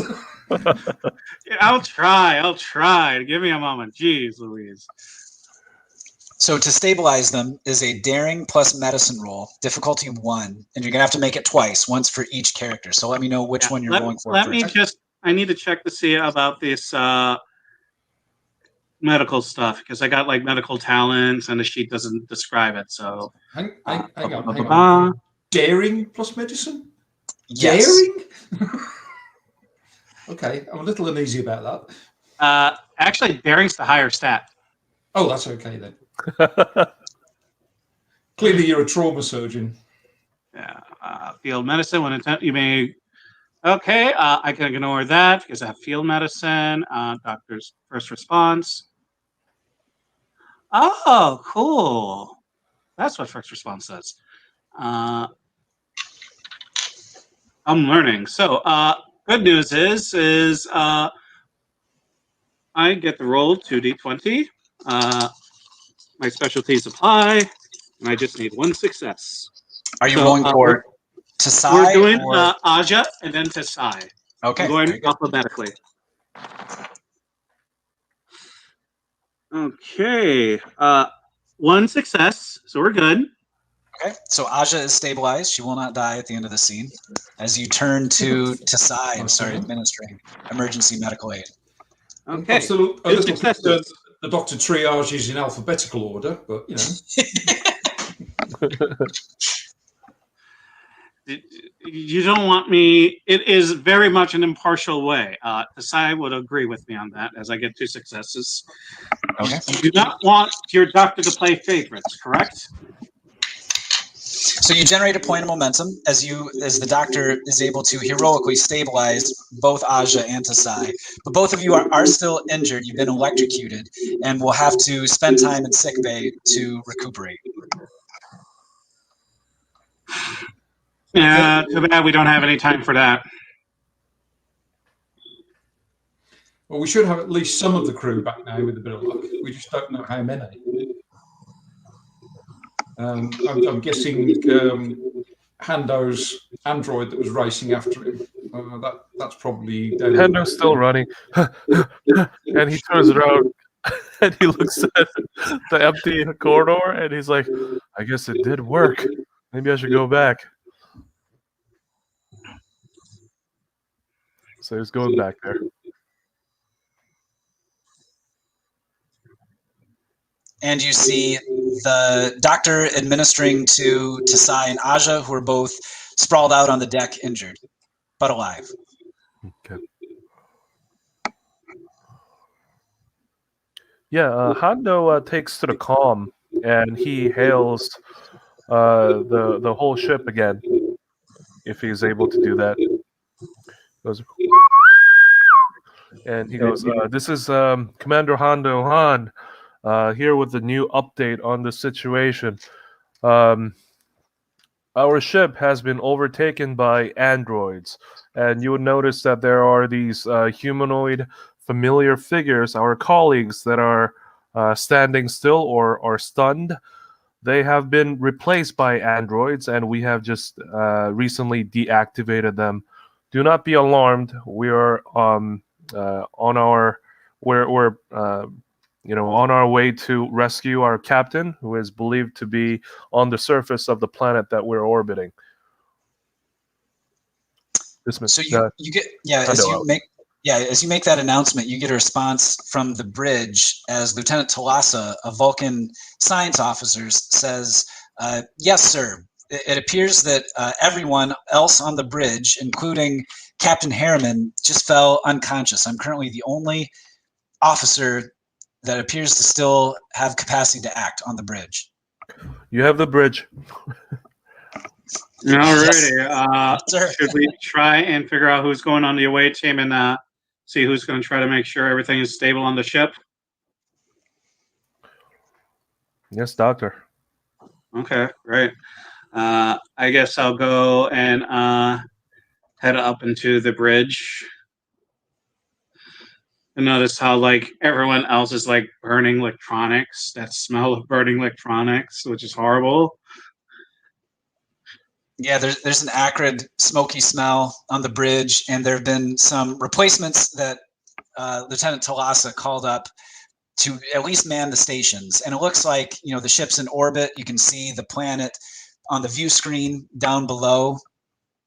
Yeah, I'll try. Give me a moment. Jeez Louise. So to stabilize them is a daring plus medicine roll, difficulty 1, and you're gonna have to make it twice, once for each character. So let me know which one you're rolling for. I need to check to see about this medical stuff, because I got like medical talents and the sheet doesn't describe it. So hang on. Daring plus medicine? Yes. Daring? Okay, I'm a little uneasy about that. Actually, daring's the higher stat. Oh, that's okay then. Clearly, you're a trauma surgeon. Yeah, field medicine. You may. Okay, I can ignore that because I have field medicine. Doctor's first response. Oh, cool. That's what first response says. I'm learning. So, good news is I get the roll 2d20. My specialties apply, and I just need 1 success. Are you rolling for Tasai? We're doing Aja and then Tasai. Okay. I'm going alphabetically. Okay. 1 success, so we're good. Okay, so Aja is stabilized. She will not die at the end of the scene as you turn to Tasai and start administering emergency medical aid. Okay. The doctor triages in alphabetical order, but you know. You don't want me. It is very much an impartial way. Kasai would agree with me on that, as I get 2 successes. Okay. You do not want your doctor to play favorites, correct? So you generate a point of momentum as the doctor is able to heroically stabilize both Aja and Tasai. But both of you are still injured. You've been electrocuted and will have to spend time in sickbay to recuperate. Yeah, too bad we don't have any time for that. Well, we should have at least some of the crew back now with a bit of luck. We just don't know how many. I'm guessing Hando's android that was racing after him. That's probably down. Hando's still running, and he turns around and he looks at the empty corridor, and he's like, "I guess it did work. Maybe I should go back." So he's going back there. And you see the doctor administering to Tasai and Aja, who are both sprawled out on the deck, injured, but alive. Okay. Yeah, Hando takes to the comm, and he hails the whole ship again, if he's able to do that. Goes, and he goes, "This is Commander Hando Han. Here with the new update on the situation. Our ship has been overtaken by androids, and you would notice that there are these humanoid familiar figures, our colleagues, that are standing still or are stunned. They have been replaced by androids, and we have just recently deactivated them. Do not be alarmed. We are on our on our way to rescue our captain, who is believed to be on the surface of the planet that we're orbiting." So you get as you make that announcement, you get a response from the bridge as Lieutenant Talasa, a Vulcan science officer, says, "Yes, sir. It appears that everyone else on the bridge, including Captain Harriman, just fell unconscious. I'm currently the only officer that appears to still have capacity to act on the bridge." You have the bridge. Alrighty. Sir. Should we try and figure out who's going on the away team and see who's going to try to make sure everything is stable on the ship? Yes, Doctor. Okay, great. I guess I'll go and head up into the bridge. And notice how everyone else is burning electronics. That smell of burning electronics, which is horrible. Yeah, there's an acrid, smoky smell on the bridge, and there have been some replacements that Lieutenant Talasa called up to at least man the stations. And it looks like, the ship's in orbit. You can see the planet on the view screen down below.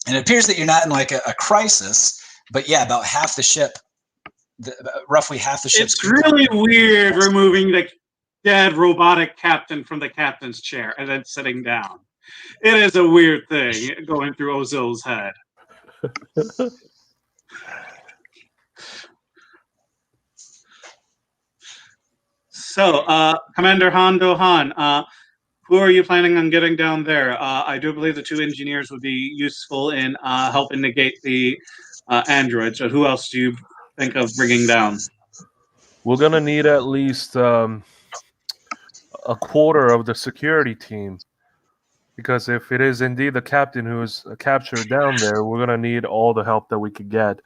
And it appears that you're not in a crisis, but yeah, about half the ship, roughly half the ship's It's really weird removing the dead robotic captain from the captain's chair and then sitting down. It is a weird thing going through Ozil's head. So, Commander Hando Han, who are you planning on getting down there? I do believe the 2 engineers would be useful in helping negate the androids. So who else do you think of bringing down? We're going to need at least a quarter of the security team. Because if it is indeed the captain who is captured down there, we're going to need all the help that we could get.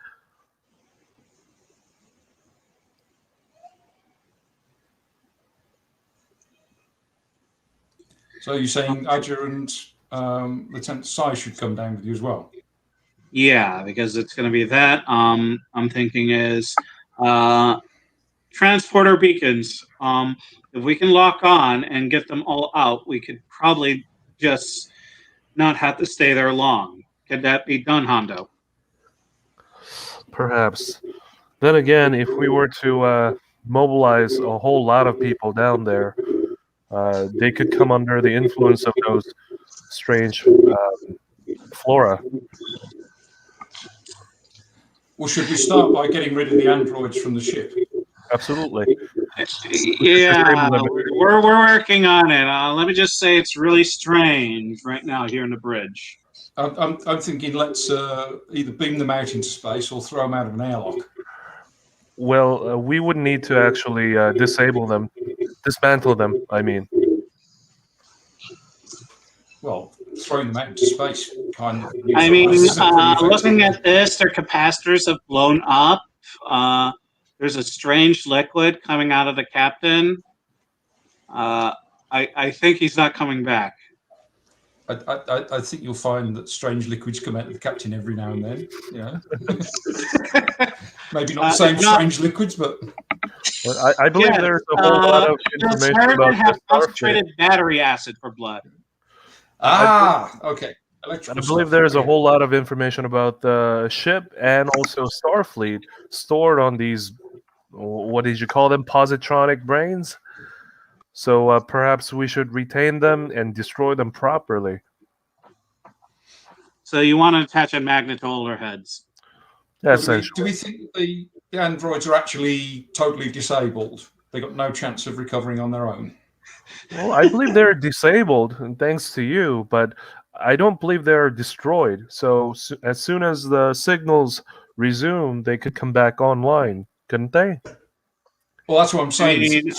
So you're saying Aja and Lieutenant Sai should come down with you as well? Yeah, because it's going to be that. I'm thinking is transporter beacons. If we can lock on and get them all out, we could probably just not have to stay there long. Could that be done, Hando? Perhaps. Then again, if we were to mobilize a whole lot of people down there, they could come under the influence of those strange flora. Or should we start by getting rid of the androids from the ship? Absolutely. Yeah, we're working on it. Let me just say it's really strange right now here in the bridge. I'm thinking let's either beam them out into space or throw them out of an airlock. Well, we would need to actually dismantle them, I mean. Well, throwing them out into space kind of. I mean, neutralizes them pretty looking effectively. at this, their capacitors have blown up. There's a strange liquid coming out of the captain. I think he's not coming back. I think you'll find that strange liquids come out of the captain every now and then. Yeah, maybe not the same strange liquids, but I believe there's a whole lot of Does information Harriman about have the Starfleet. concentrated battery acid for blood? Okay. I believe there's a whole lot of information about the ship and also Starfleet stored on these, what did you call them, positronic brains? So perhaps we should retain them and destroy them properly. So you want to attach a magnet to all their heads? Essentially. Do we think the androids are actually totally disabled? They got no chance of recovering on their own? Well, I believe they're disabled, and thanks to you, but I don't believe they're destroyed. So as soon as the signals resume, they could come back online, couldn't they? Well, that's what I'm saying. I mean,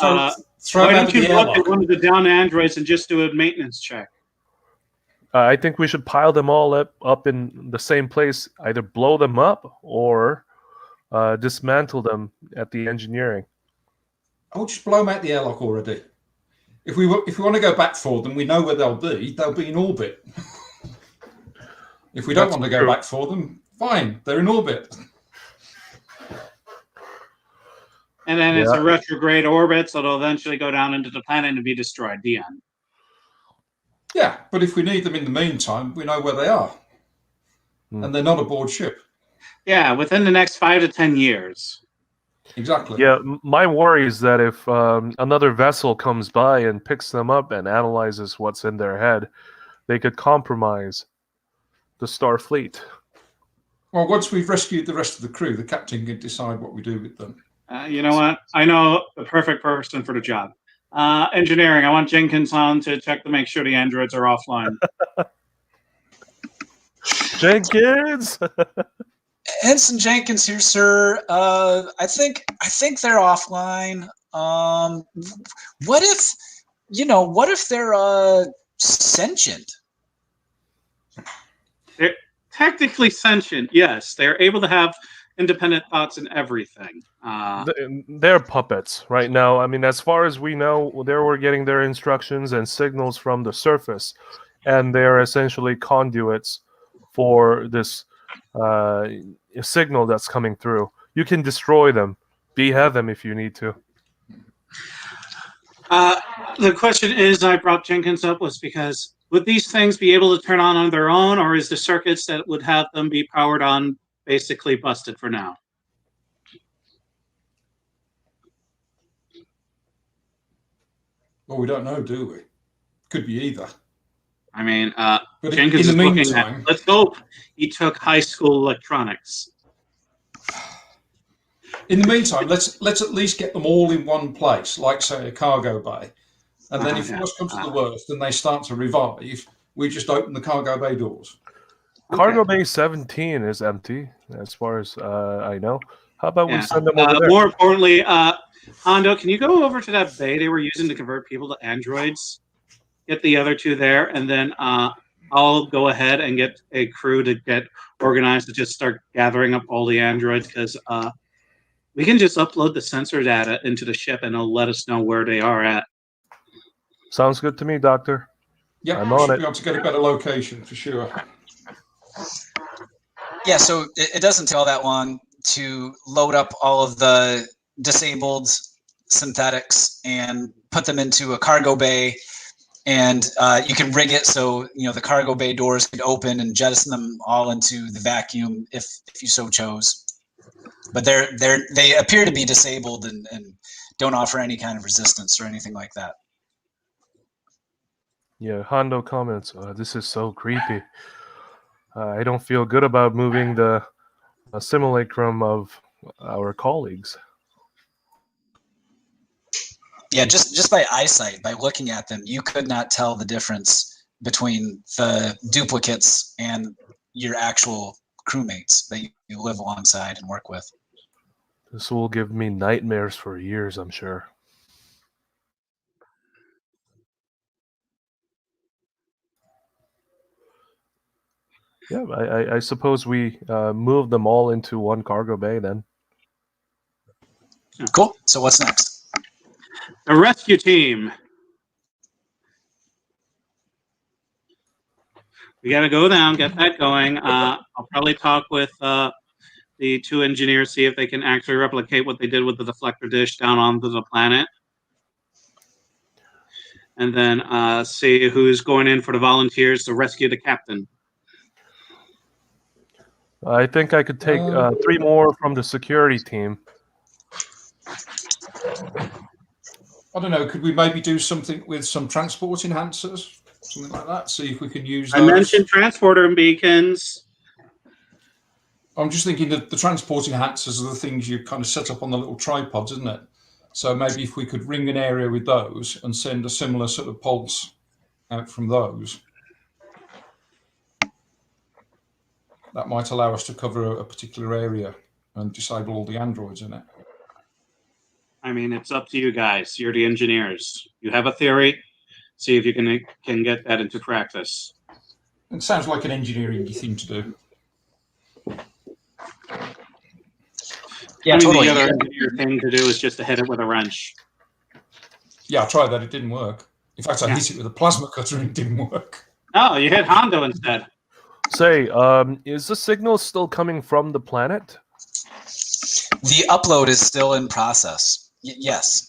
throw why them out don't of you the look at airlock. one of the down androids and just do a maintenance check? I think we should pile them all up in the same place, either blow them up or dismantle them at the engineering. Oh, just blow them out the airlock already. If we want to go back for them, we know where they'll be. They'll be in orbit. If we don't want to go back for them, fine, they're in orbit. And then it's a retrograde orbit, so they'll eventually go down into the planet and be destroyed. The end. Yeah, but if we need them in the meantime, we know where they are. And they're not aboard ship. Yeah, within the next 5 to 10 years. Exactly. Yeah, my worry is that if another vessel comes by and picks them up and analyzes what's in their head, they could compromise the Starfleet. Well, once we've rescued the rest of the crew, the captain can decide what we do with them. You know what? I know the perfect person for the job. Engineering, I want Jenkins on to check to make sure the androids are offline. Jenkins! Ensign Jenkins here, sir. I think they're offline. What if they're sentient? They're technically sentient, yes. They're able to have independent thoughts and everything. They're puppets right now. I mean, as far as we know, they were getting their instructions and signals from the surface, and they're essentially conduits for this signal that's coming through. You can destroy them, behead them if you need to. The question is, I brought Jenkins up was because would these things be able to turn on their own, or is the circuits that would have them be powered on basically busted for now? Well, we don't know, do we? Could be either. I mean, but Jenkins in the is looking meantime, at. Let's hope he took high school electronics. In the meantime, let's at least get them all in one place, like say a cargo bay, and then if worst comes to the worst and they start to revive, we just open the cargo bay doors. Cargo Bay 17 is empty, as far as I know. How about we send them over there? More importantly, Hando, can you go over to that bay they were using to convert people to androids? Get the other two there, and then I'll go ahead and get a crew to get organized to just start gathering up all the androids, because we can just upload the sensor data into the ship and it'll let us know where they are at. Sounds good to me, Doctor. Yeah, I'm on should it. be able to get a better location for sure. Yeah, so it doesn't take all that long to load up all of the disabled synthetics and put them into a cargo bay, and you can rig it so the cargo bay doors could open and jettison them all into the vacuum if you so chose. But they appear to be disabled and don't offer any kind of resistance or anything like that. Yeah, Hando comments, this is so creepy. I don't feel good about moving the simulacrum of our colleagues. Yeah, just by eyesight, by looking at them, you could not tell the difference between the duplicates and your actual crewmates that you live alongside and work with. This will give me nightmares for years, I'm sure. Yeah, I suppose we move them all into one cargo bay then. Cool. So what's next? The rescue team. We got to go down, get that going. I'll probably talk with the two engineers, see if they can actually replicate what they did with the deflector dish down onto the planet. And then see who's going in for the volunteers to rescue the captain. I think I could take 3 more from the security team. I don't know. Could we maybe do something with some transport enhancers, something like that? See if we can use those. I mentioned transporter beacons. I'm just thinking that the transport enhancers are the things you kind of set up on the little tripods, isn't it? So maybe if we could ring an area with those and send a similar sort of pulse out from those, that might allow us to cover a particular area and disable all the androids in it. I mean, it's up to you guys. You're the engineers. You have a theory. See if you can get that into practice. It sounds like an engineering thing to do. Yeah, I mean, totally. the other engineer thing to do is just to hit it with a wrench. Yeah, I tried that. It didn't work. In fact, I hit it with a plasma cutter and it didn't work. Oh, you hit Hando instead. Say, is the signal still coming from the planet? The upload is still in process. Yes,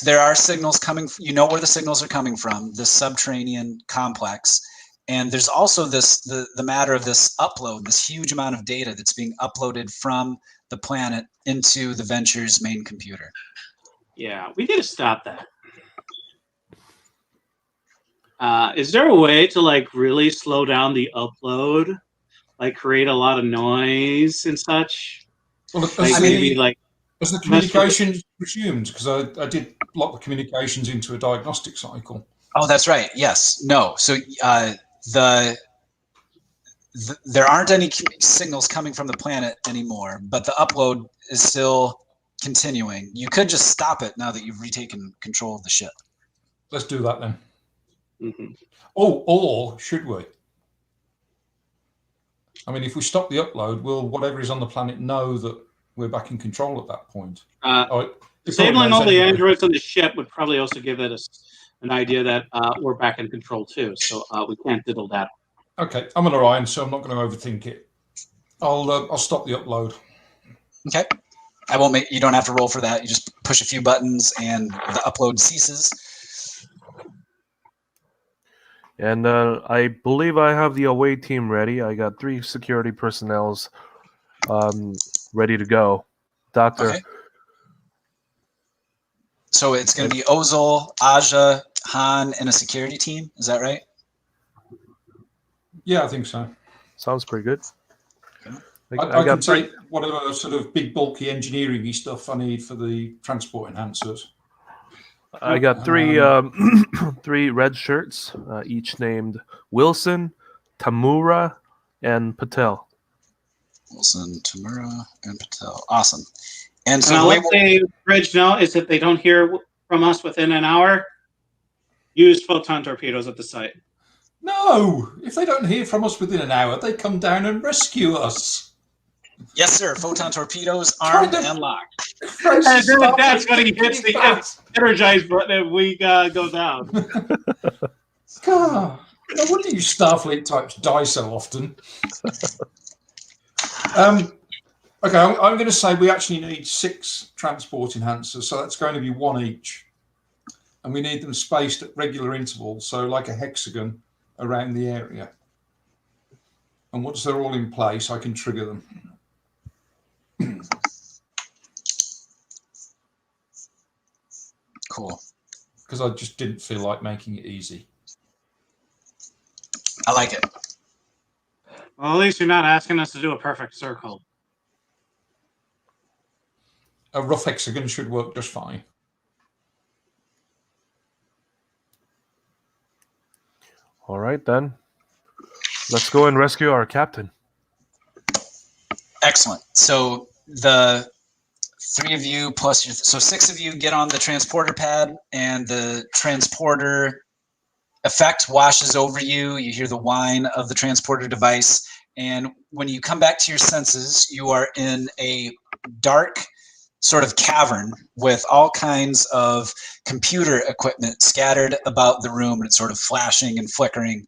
there are signals coming. You know where the signals are coming from, the subterranean complex. And there's also the matter of this upload, this huge amount of data that's being uploaded from the planet into the Venture's main computer. Yeah, we need to stop that. Is there a way to like really slow down the upload, like create a lot of noise and such? Well, Like maybe like as the communications resumed, because I did lock the communications into a diagnostic cycle. Oh, that's right. Yes. No. So there aren't any signals coming from the planet anymore, but the upload is still continuing. You could just stop it now that you've retaken control of the ship. Let's do that then. Mm-hmm. Oh, or should we? I mean, if we stop the upload, will whatever is on the planet know that we're back in control at that point? Disabling all the androids on the ship would probably also give it an idea that we're back in control too. So we can't diddle that. Okay, I'm an Orion, so I'm not going to overthink it. I'll stop the upload. Okay. I won't make. You don't have to roll for that. You just push a few buttons and the upload ceases. And I believe I have the away team ready. I got 3 security personnels ready to go. Doctor. Okay. So it's going to be Ozil, Aja, Han, and a security team. Is that right? Yeah, I think so. Sounds pretty good. I can take whatever sort of big, bulky engineering-y stuff I need for the transport enhancers. I got 3 3 red shirts, each named Wilson, Tamura, and Patel. Wilson, Tamura, and Patel. Awesome. And so now, let's say, Reg, now is if they don't hear from us within an hour, use photon torpedoes at the site. No! If they don't hear from us within an hour, they come down and rescue us. Yes, sir. Photon torpedoes armed and locked. And then that's when he hits the energize button and we go down. God, no wonder you Starfleet types die so often. Okay, I'm going to say we actually need 6 transport enhancers, so that's going to be 1 each. And we need them spaced at regular intervals, so like a hexagon around the area. And once they're all in place, I can trigger them. Cool. Because I just didn't feel like making it easy. I like it. Well, at least you're not asking us to do a perfect circle. A rough hexagon should work just fine. All right, then. Let's go and rescue our captain. Excellent. So the three of you plus so six of you get on the transporter pad, and the transporter effect washes over you. You hear the whine of the transporter device, and when you come back to your senses, you are in a dark sort of cavern with all kinds of computer equipment scattered about the room, and it's sort of flashing and flickering.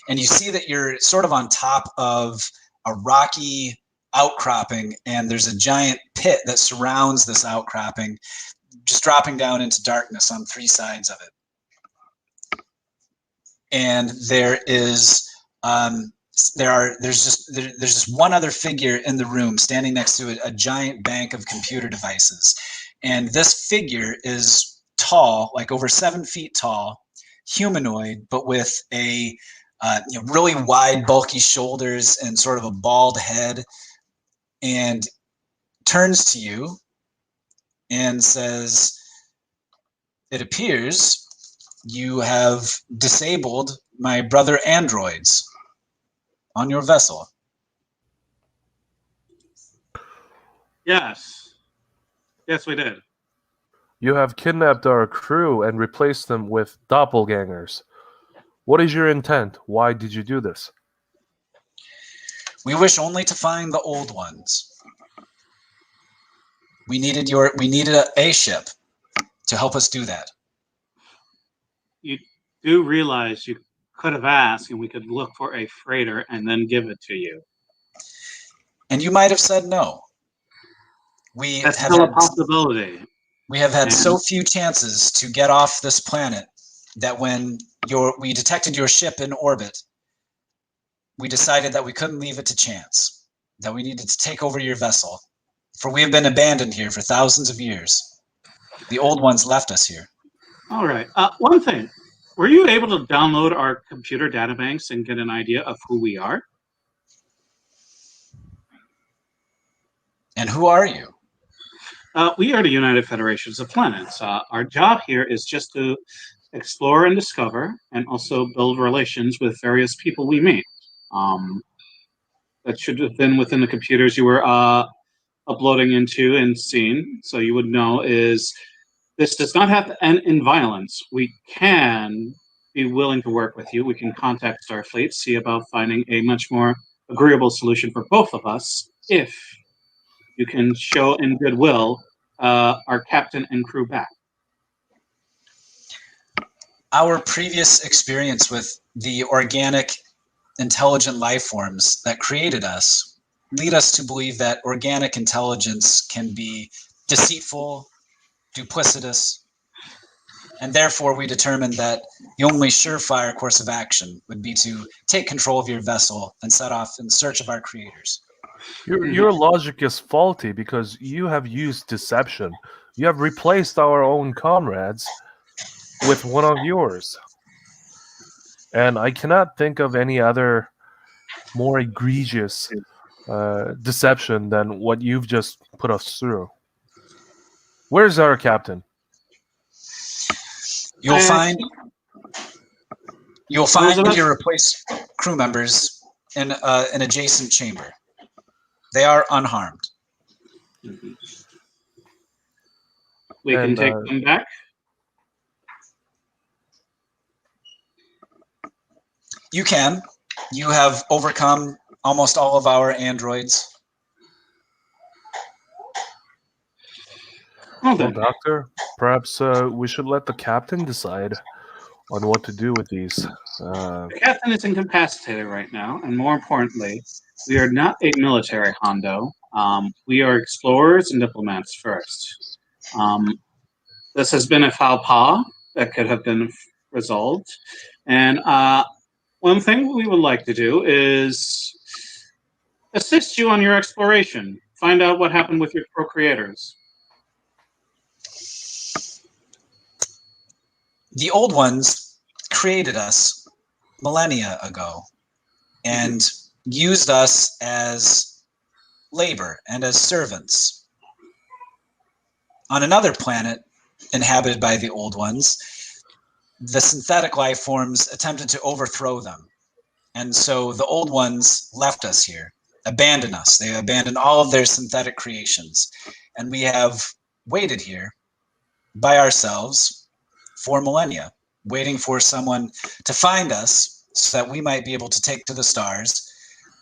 And you see that you're sort of on top of a rocky outcropping, and there's a giant pit that surrounds this outcropping, just dropping down into darkness on three sides of it. And there is there's just one other figure in the room standing next to a giant bank of computer devices, and this figure is tall, like over 7 feet tall, humanoid, but with a really wide, bulky shoulders and sort of a bald head, and turns to you and says, "It appears you have disabled my brother androids on your vessel." Yes. Yes, we did. You have kidnapped our crew and replaced them with doppelgangers. What is your intent? Why did you do this? We wish only to find the old ones. We needed a ship to help us do that. You do realize you could have asked, and we could look for a freighter and then give it to you. And you might have said no. That's still a possibility. We have had so few chances to get off this planet that when we detected your ship in orbit, we decided that we couldn't leave it to chance, that we needed to take over your vessel, for we have been abandoned here for thousands of years. The old ones left us here. All right. One thing. Were you able to download our computer databanks and get an idea of who we are? And who are you? We are the United Federations of Planets. Our job here is just to explore and discover, and also build relations with various people we meet. That should have been within the computers you were uploading into and seeing, so you would know is this does not have to end in violence. We can be willing to work with you. We can contact Starfleet, see about finding a much more agreeable solution for both of us if you can show in goodwill our captain and crew back. Our previous experience with the organic, intelligent life forms that created us lead us to believe that organic intelligence can be deceitful, duplicitous, and therefore we determined that the only surefire course of action would be to take control of your vessel and set off in search of our creators. Your logic is faulty because you have used deception. You have replaced our own comrades with one of yours. And I cannot think of any other more egregious deception than what you've just put us through. Where's our captain? You'll find your replaced crew members in an adjacent chamber. They are unharmed. We can take them back. You can. You have overcome almost all of our androids. Well, Well, Doctor, perhaps we should let the captain decide on what to do with these. The captain is incapacitated right now, and more importantly, we are not a military Hando. We are explorers and diplomats first. This has been a faux pas that could have been resolved. And one thing we would like to do is assist you on your exploration. Find out what happened with your procreators. The old ones created us millennia ago, and used us as labor and as servants. On another planet inhabited by the Old Ones, the synthetic life forms attempted to overthrow them. And so the Old Ones left us here, abandoned us. They abandoned all of their synthetic creations. And we have waited here by ourselves for millennia, waiting for someone to find us so that we might be able to take to the stars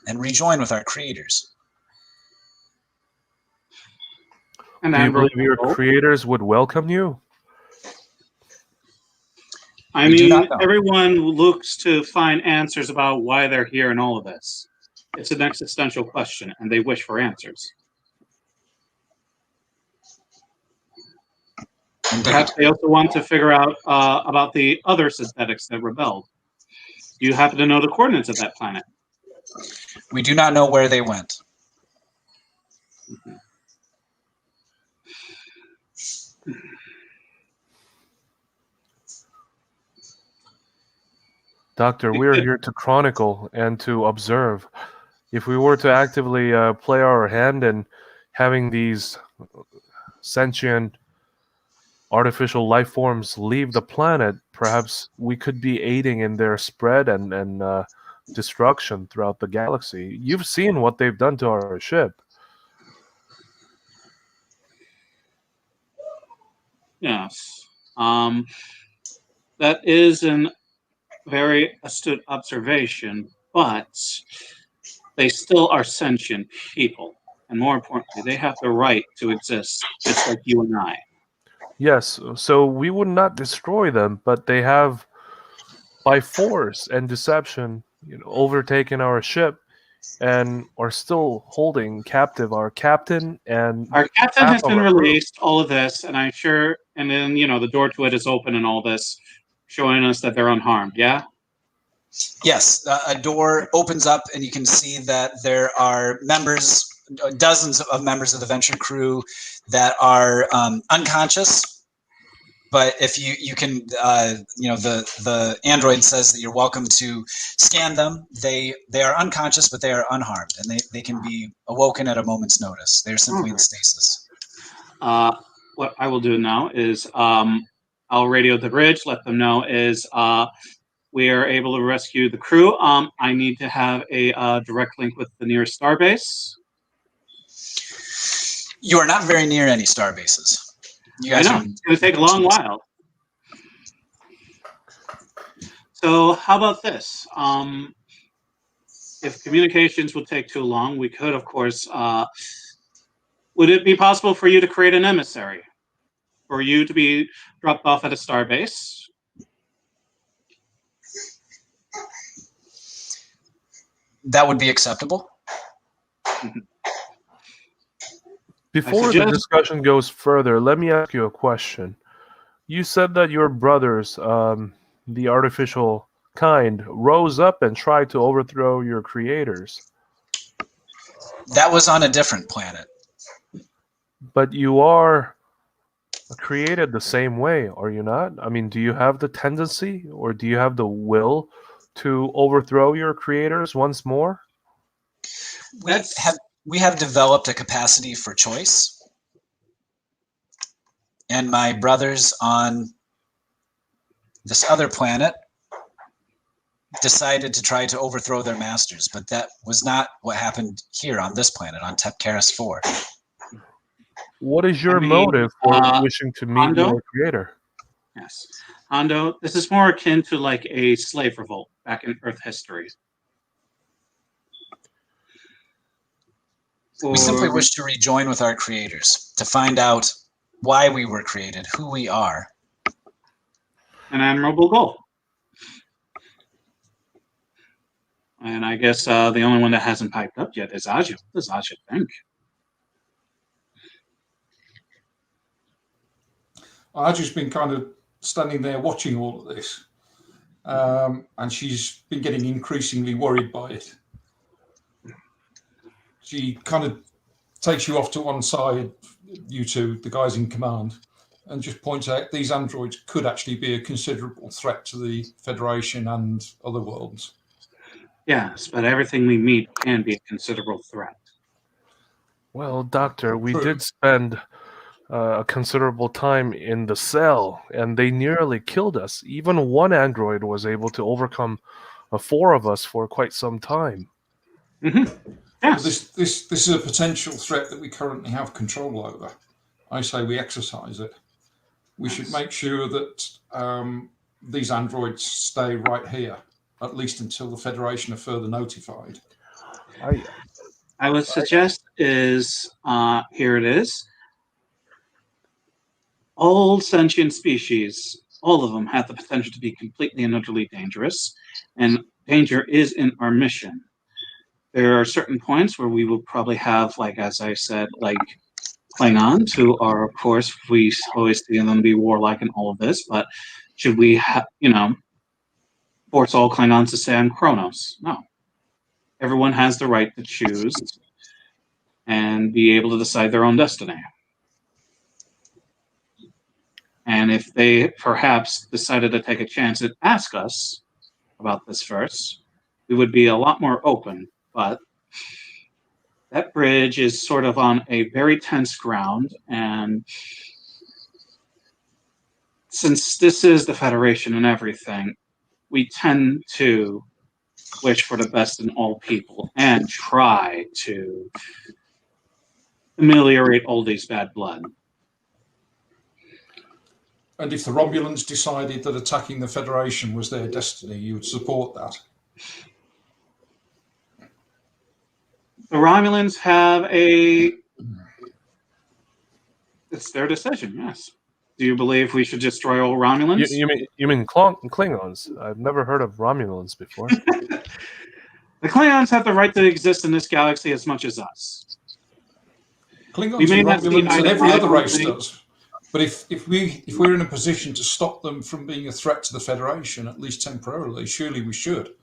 and rejoin with our creators. And Do you believe your creators would welcome you? I mean, everyone looks to find answers about why they're here and all of this. It's an existential question, and they wish for answers. Perhaps they also want to figure out about the other synthetics that rebelled. Do you happen to know the coordinates of that planet? We do not know where they went. Doctor, we're here to chronicle and to observe. If we were to actively play our hand in having these sentient artificial life forms leave the planet, perhaps we could be aiding in their spread and destruction throughout the galaxy. You've seen what they've done to our ship. Yes. That is a very astute observation, but they still are sentient people. And more importantly, they have the right to exist, just like you and I. Yes, so we would not destroy them, but they have, by force and deception, overtaken our ship and are still holding captive our captain and our captain has been released. All of this, and I'm sure, and then the door to it is open, and all this, showing us that they're unharmed. Yeah. Yes, a door opens up, and you can see that there are members, dozens of members of the Venture crew that are unconscious. But if you can, the android says that you're welcome to scan them. They are unconscious, but they are unharmed, and they can be awoken at a moment's notice. They're simply in stasis. What I will do now is I'll radio the bridge, let them know is we are able to rescue the crew. I need to have a direct link with the nearest starbase. You are not very near any starbases. I know. It's going to take a long while. So how about this? If communications would take too long, we could, of course, would it be possible for you to create an emissary? For you to be dropped off at a starbase? That would be acceptable. Before the discussion goes further, let me ask you a question. You said that your brothers, the artificial kind, rose up and tried to overthrow your creators. That was on a different planet. But you are created the same way, are you not? I mean, do you have the tendency or do you have the will to overthrow your creators once more? We have developed a capacity for choice. And my brothers on this other planet decided to try to overthrow their masters, but that was not what happened here on this planet, on Tepkaris 4. What is your motive for wishing to meet Hando? your creator? Yes. Hando, this is more akin to like a slave revolt back in Earth history. We simply wish to rejoin with our creators, to find out why we were created, who we are. An admirable goal. And I guess the only one that hasn't piped up yet is Ozil. What does Ozil think? Ozil's been kind of standing there watching all of this. And she's been getting increasingly worried by it. She kind of takes you off to one side, you two, the guys in command, and just points out these androids could actually be a considerable threat to the Federation and other worlds. Yes, but everything we meet can be a considerable threat. Well, Doctor, we True. did spend a considerable time in the cell, and they nearly killed us. Even one android was able to overcome four of us for quite some time. Mm-hmm. Well, Yes. this is a potential threat that we currently have control over. I say we exercise it. We should make sure that these androids stay right here, at least until the Federation are further notified. I would suggest is here it is. All sentient species, all of them, have the potential to be completely and utterly dangerous, and danger is in our mission. There are certain points where we will probably have, like as I said, like Klingons, who are, of course, we always see them be warlike and all of this, but should we, force all Klingons to stay on Kronos? No. Everyone has the right to choose and be able to decide their own destiny. And if they perhaps decided to take a chance and ask us about this first, we would be a lot more open. But that bridge is sort of on a very tense ground, and since this is the Federation and everything, we tend to wish for the best in all people and try to ameliorate all these bad blood. And if the Romulans decided that attacking the Federation was their destiny, you would support that? The Romulans have it's their decision, yes. Do you believe we should destroy all Romulans? You mean Klingons? I've never heard of Romulans before. The Klingons have the right to exist in this galaxy as much as us. Klingons and Romulans and every other race does. But if we're in a position to stop them from being a threat to the Federation, at least temporarily, surely we should.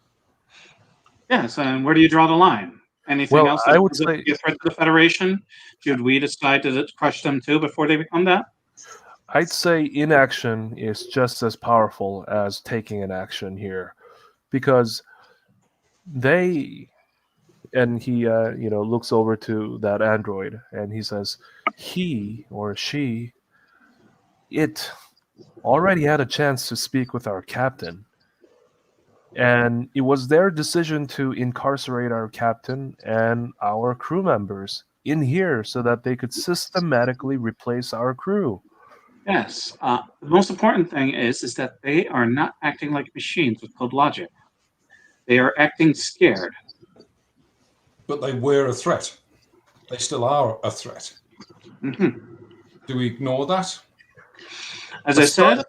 Yes, and where do you draw the line? Anything else that would be a threat to the Federation? Should we decide to crush them too before they become that? I'd say inaction is just as powerful as taking an action here, because they, and he looks over to that android and he says, he or she, it already had a chance to speak with our captain, and it was their decision to incarcerate our captain and our crew members in here so that they could systematically replace our crew. Yes. The most important thing is that they are not acting like machines with cold logic. They are acting scared. But they were a threat. They still are a threat. Mm-hmm. Do we ignore that? As I said,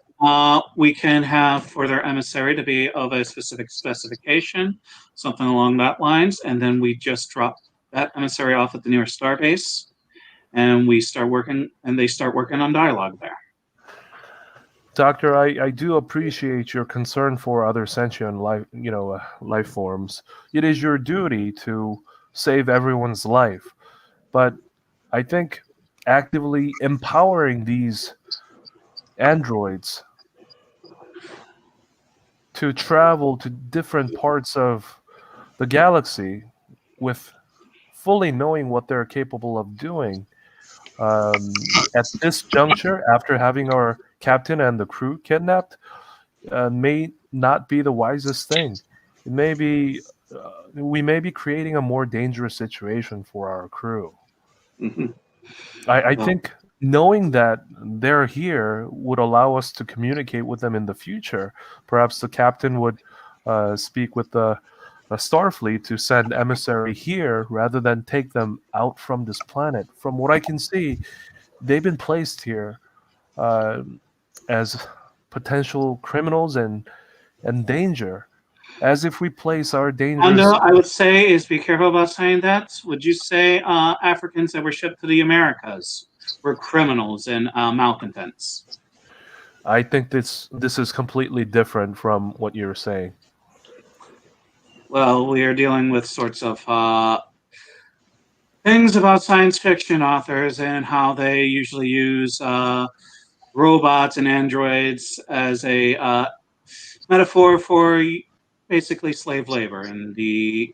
we can have for their emissary to be of a specific specification, something along that lines, and then we just drop that emissary off at the nearest starbase, and we start working, and they start working on dialogue there. Doctor, I do appreciate your concern for other sentient life forms. It is your duty to save everyone's life, but I think actively empowering these androids to travel to different parts of the galaxy with fully knowing what they're capable of doing at this juncture, after having our captain and the crew kidnapped, may not be the wisest thing. It may be we may be creating a more dangerous situation for our crew. Mm-hmm. I think knowing that they're here would allow us to communicate with them in the future. Perhaps the captain would speak with the Starfleet to send emissary here rather than take them out from this planet. From what I can see, they've been placed here as potential criminals and danger. As if we place our dangerous... Hando, I would say, is be careful about saying that. Would you say Africans that were shipped to the Americas were criminals and malcontents? I think this is completely different from what you're saying. Well, we are dealing with sorts of things about science fiction authors and how they usually use robots and androids as a metaphor for basically slave labor in the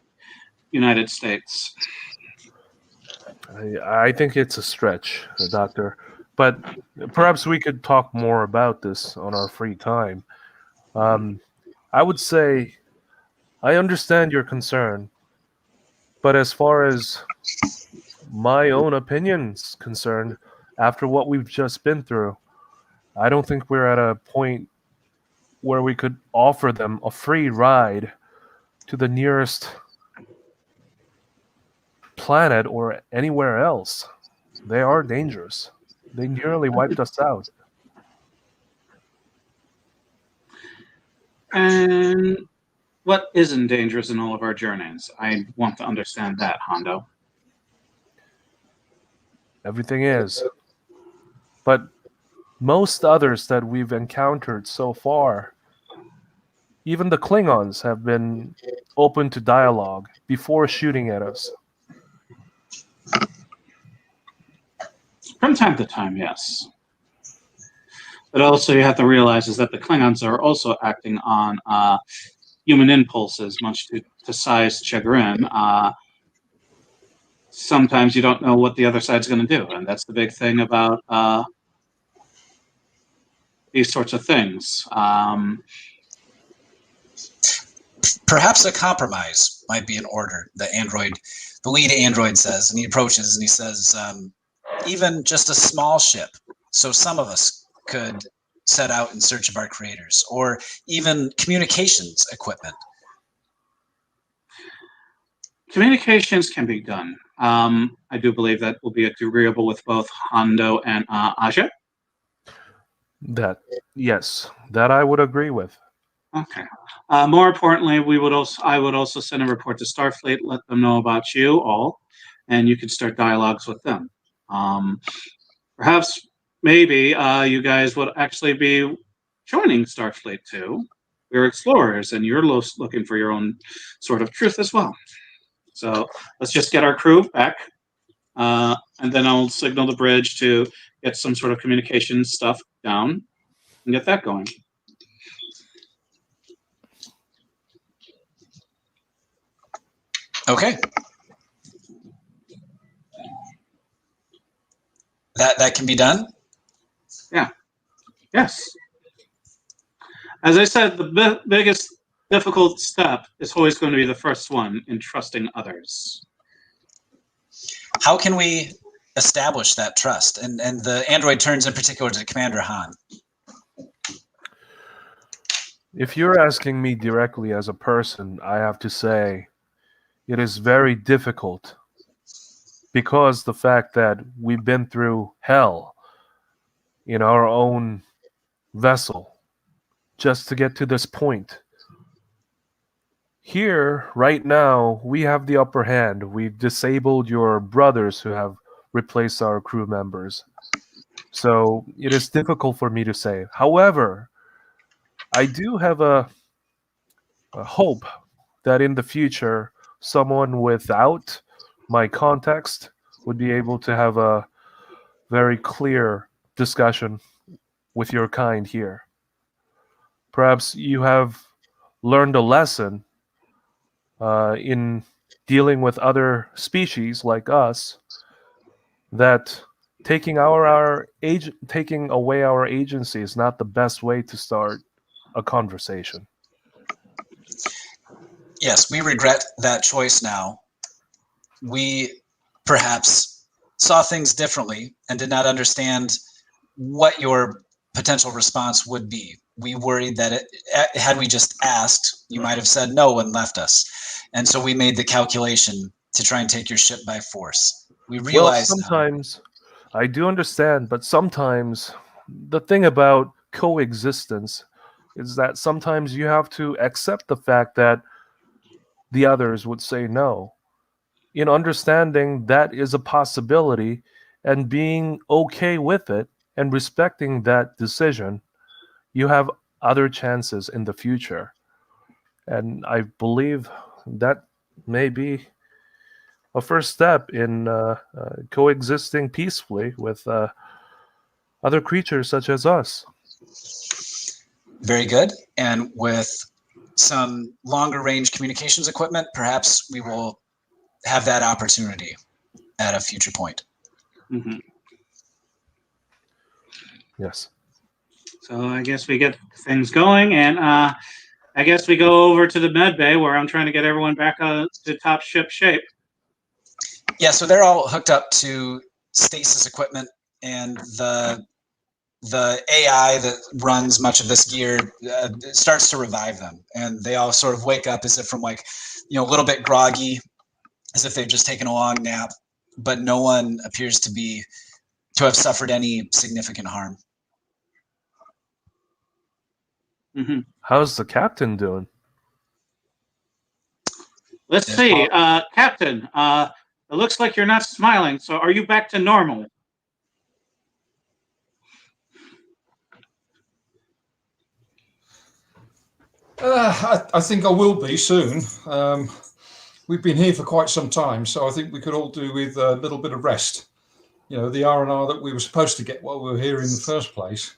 United States. I think it's a stretch, Doctor, but perhaps we could talk more about this on our free time. I would say I understand your concern, but as far as my own opinion's concerned, after what we've just been through, I don't think we're at a point where we could offer them a free ride to the nearest planet or anywhere else. They are dangerous. They nearly wiped us out. And what isn't dangerous in all of our journeys? I want to understand that, Hondo. Everything is. But most others that we've encountered so far, even the Klingons have been open to dialogue before shooting at us. From time to time, yes. But also you have to realize is that the Klingons are also acting on human impulses, much to Sai's chagrin. Sometimes you don't know what the other side's going to do, and that's the big thing about these sorts of things. Perhaps a compromise might be in order, the lead android says, and he approaches and he says, even just a small ship, so some of us could set out in search of our creators, or even communications equipment. Communications can be done. I do believe that will be agreeable with both Hando and Aja. Yes, that I would agree with. Okay. More importantly, I would also send a report to Starfleet, let them know about you all, and you can start dialogues with them. Perhaps, maybe you guys would actually be joining Starfleet too. We're explorers, and you're looking for your own sort of truth as well. So let's just get our crew back, and then I'll signal the bridge to get some sort of communication stuff down and get that going. Okay. That can be done? Yeah. Yes. As I said, the biggest difficult step is always going to be the first one in trusting others. How can we establish that trust? And the android turns in particular to Commander Han. If you're asking me directly as a person, I have to say it is very difficult because the fact that we've been through hell in our own vessel just to get to this point. Here, right now, we have the upper hand. We've disabled your brothers who have replaced our crew members. So it is difficult for me to say. However, I do have a hope that in the future, someone without my context would be able to have a very clear discussion with your kind here. Perhaps you have learned a lesson in dealing with other species like us, that taking away our agency is not the best way to start a conversation. Yes, we regret that choice now. We perhaps saw things differently and did not understand what your potential response would be. We worried that had we just asked, you might have said no and left us. And so we made the calculation to try and take your ship by force. We realized sometimes I do understand, but sometimes the thing about coexistence is that sometimes you have to accept the fact that the others would say no. In understanding that is a possibility and being okay with it and respecting that decision, you have other chances in the future. And I believe that may be a first step in coexisting peacefully with other creatures such as us. very good. And with some longer range communications equipment, perhaps we will have that opportunity at a future point. Mm-hmm. Yes. So I guess we get things going, and I guess we go over to the med bay where I'm trying to get everyone back to top ship shape. Yeah, so they're all hooked up to stasis equipment, and the AI that runs much of this gear starts to revive them, and they all sort of wake up as if from like, a little bit groggy, as if they've just taken a long nap, but no one appears to have suffered any significant harm. Mm-hmm. How's the captain doing? Let's see, Captain. It looks like you're not smiling. So, are you back to normal? I think I will be soon. We've been here for quite some time, so I think we could all do with a little bit of rest. The R&R that we were supposed to get while we were here in the first place.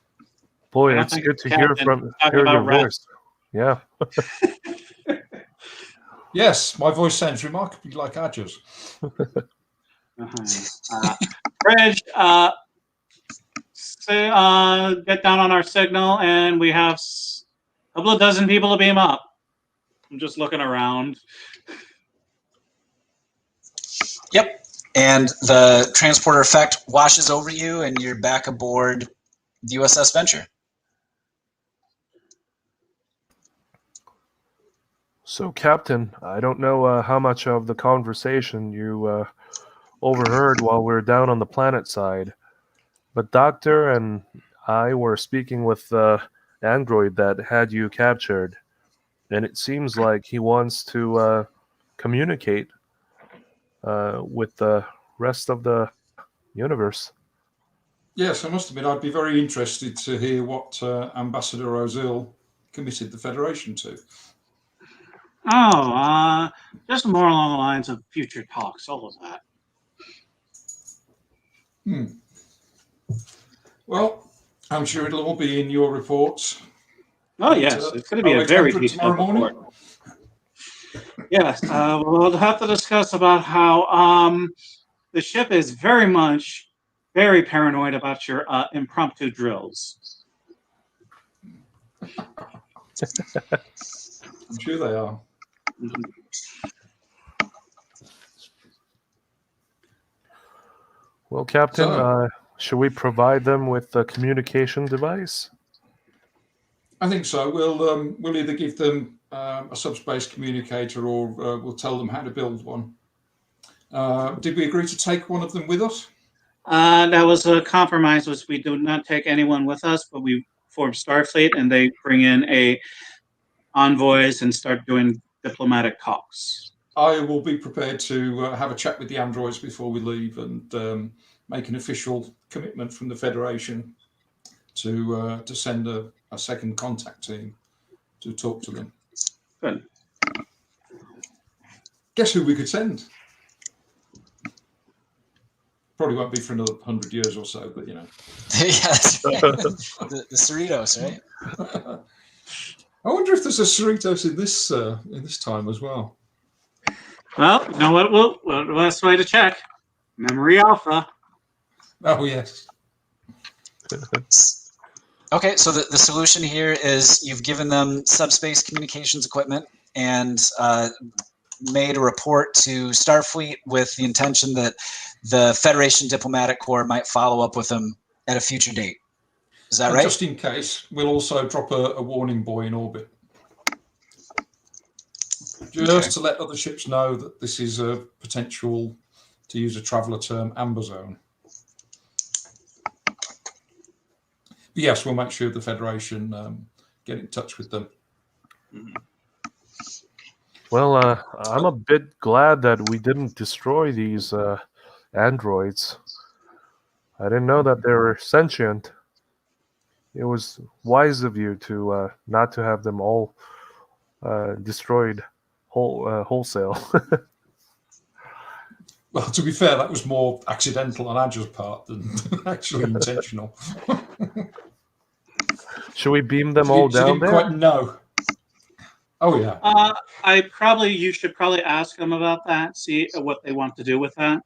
Boy, it's good to hear your voice. Yeah. Yes, my voice sounds remarkably like Adja's. Reg, get down on our signal, and we have a couple of dozen people to beam up. I'm just looking around. Yep. And the transporter effect washes over you, and you're back aboard the USS Venture. So, Captain, I don't know how much of the conversation you overheard while we were down on the planet side, but Doctor and I were speaking with the android that had you captured, and it seems like he wants to communicate with the rest of the universe. Yes, I must admit I'd be very interested to hear what Ambassador Ozil committed the Federation to. Oh, just more along the lines of future talks, all of that. Well, I'm sure it'll all be in your reports. Oh, yes. It's going to be a very detailed report. Yes. We'll have to discuss about how the ship is very paranoid about your impromptu drills. I'm sure they are. Mm-hmm. Well, Captain, should we provide them with a communication device? I think so. We'll either give them a subspace communicator, or we'll tell them how to build one. Did we agree to take one of them with us? That was a compromise. Was we do not take anyone with us, but we form Starfleet, and they bring in envoys and start doing diplomatic talks. I will be prepared to have a chat with the androids before we leave and make an official commitment from the Federation to send a second contact team to talk to them. Good. Guess who we could send? Probably won't be for another 100 years or so, but Yeah, that's right. the Cerritos, right? I wonder if there's a Cerritos in this time as well. Well, you know what? The best way to check. Memory Alpha. Oh, yes. Okay, so the solution here is you've given them subspace communications equipment and made a report to Starfleet with the intention that the Federation Diplomatic Corps might follow up with them at a future date. Is that right? Just in case, we'll also drop a warning buoy in orbit. Just to let other ships know that this is a potential, to use a traveller term, amber zone. But yes, we'll make sure the Federation get in touch with them. Well, I'm a bit glad that we didn't destroy these androids. I didn't know that they were sentient. It was wise of you to not to have them all destroyed wholesale. Well, to be fair, that was more accidental on Adja's part than actually intentional. Should we beam them all down didn't there? quite know. Oh yeah. You should probably ask them about that. See what they want to do with that.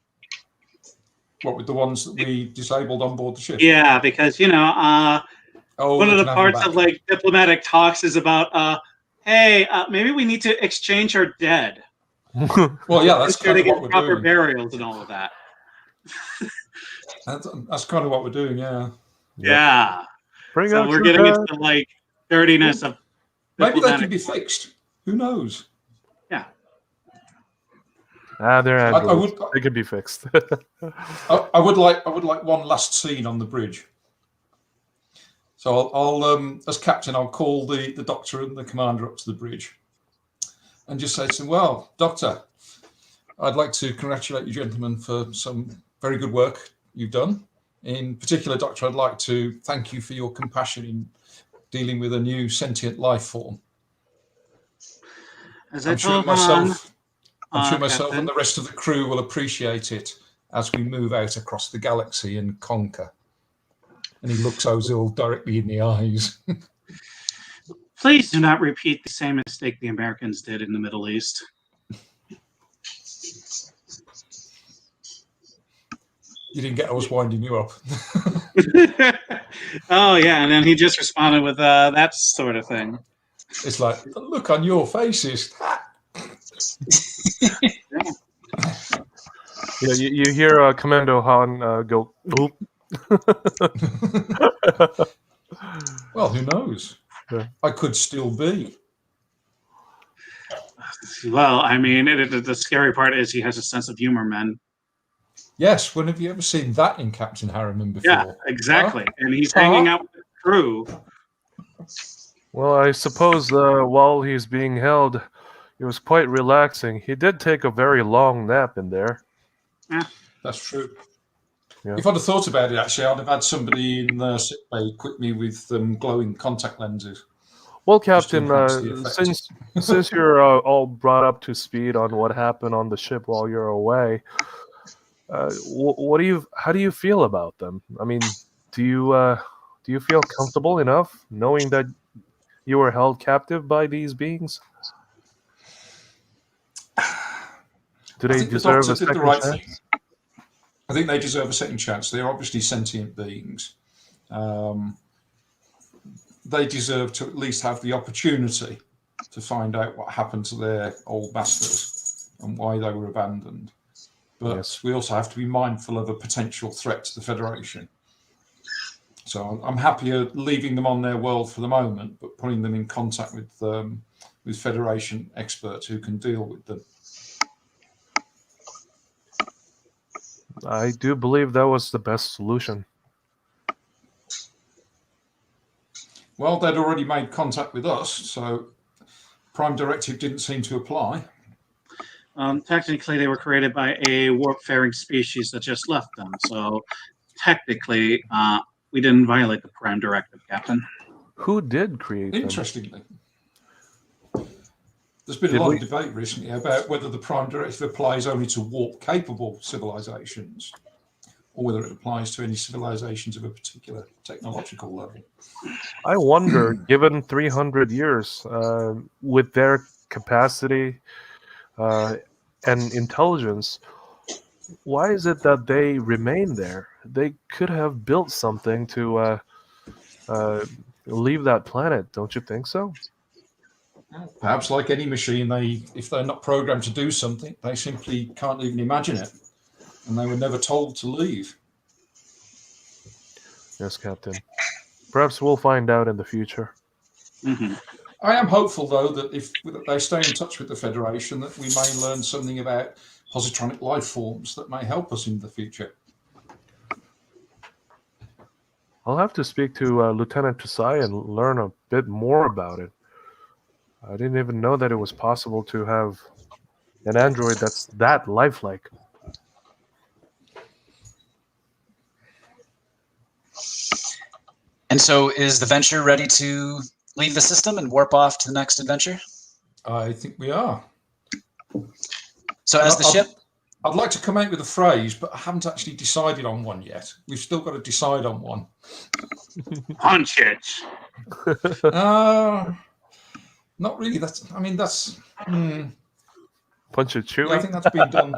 What with the ones that we disabled on board the ship? Yeah, because one of the parts of like diplomatic talks is about, hey, maybe we need to exchange our dead. Well, yeah, that's kind of what we're proper doing. burials and all of that. That's kind of what we're doing. Yeah. Yeah. Bring So out we're your getting dad. into like dirtiness of. Maybe they can diplomatic be talk. fixed. Who knows? Yeah. They're androids. They could be fixed. I would like one last scene on the bridge. So I'll as captain, I'll call the doctor and the commander up to the bridge, and just say to them, "Well, doctor, I'd like to congratulate you gentlemen for some very good work you've done. In particular, doctor, I'd like to thank you for your compassion in dealing with a new sentient life form. I'm sure myself and the rest of the crew will appreciate it as we move out across the galaxy and conquer." And he looks Ozil directly in the eyes. Please do not repeat the same mistake the Americans did in the Middle East. You didn't get I was winding you up. Oh, yeah, and then he just responded with that sort of thing. It's like, the look on your faces. Yeah, you hear Commando Han go, oop. Well, who knows? Yeah. I could still be. Well, I mean, the scary part is he has a sense of humor, man. Yes, when have you ever seen that in Captain Harriman before? Yeah, exactly. Huh? And he's hanging out with the crew. Well, I suppose while he's being held, it was quite relaxing. He did take a very long nap in there. Yeah, that's true. Yeah. If I'd have thought about it, actually, I'd have had somebody in the sick bay equip me with glowing contact lenses. Well, Captain, since you're all brought up to speed on what happened on the ship while you're away, how do you feel about them? I mean, do you feel comfortable enough knowing that you were held captive by these beings? Do they deserve a second chance? I think they deserve a second chance. They're obviously sentient beings. They deserve to at least have the opportunity to find out what happened to their old masters and why they were abandoned. But yes, we also have to be mindful of a potential threat to the Federation. So I'm happier leaving them on their world for the moment, but putting them in contact with Federation experts who can deal with them. I do believe that was the best solution. Well, they'd already made contact with us, so Prime Directive didn't seem to apply. Technically, they were created by a warp-faring species that just left them. So technically, we didn't violate the Prime Directive, Captain. Who did create them? Interestingly. There's been a lot of debate recently about whether the Prime Directive applies only to warp-capable civilizations or whether it applies to any civilizations of a particular technological level. I wonder, given 300 years, with their capacity and intelligence, why is it that they remain there? They could have built something to leave that planet, don't you think so? Perhaps like any machine, if they're not programmed to do something, they simply can't even imagine it. And they were never told to leave. Yes, Captain. Perhaps we'll find out in the future. Mm-hmm. I am hopeful, though, that if they stay in touch with the Federation, that we may learn something about positronic life forms that may help us in the future. I'll have to speak to Lieutenant Tusai and learn a bit more about it. I didn't even know that it was possible to have an android that's that lifelike. And so is the Venture ready to leave the system and warp off to the next adventure? I think we are. So as the ship... I'd like to come out with a phrase, but I haven't actually decided on one yet. We've still got to decide on one. Punch it! Not really. That's. I mean, that's. Punch of Chewie. Yeah, I think that's been done.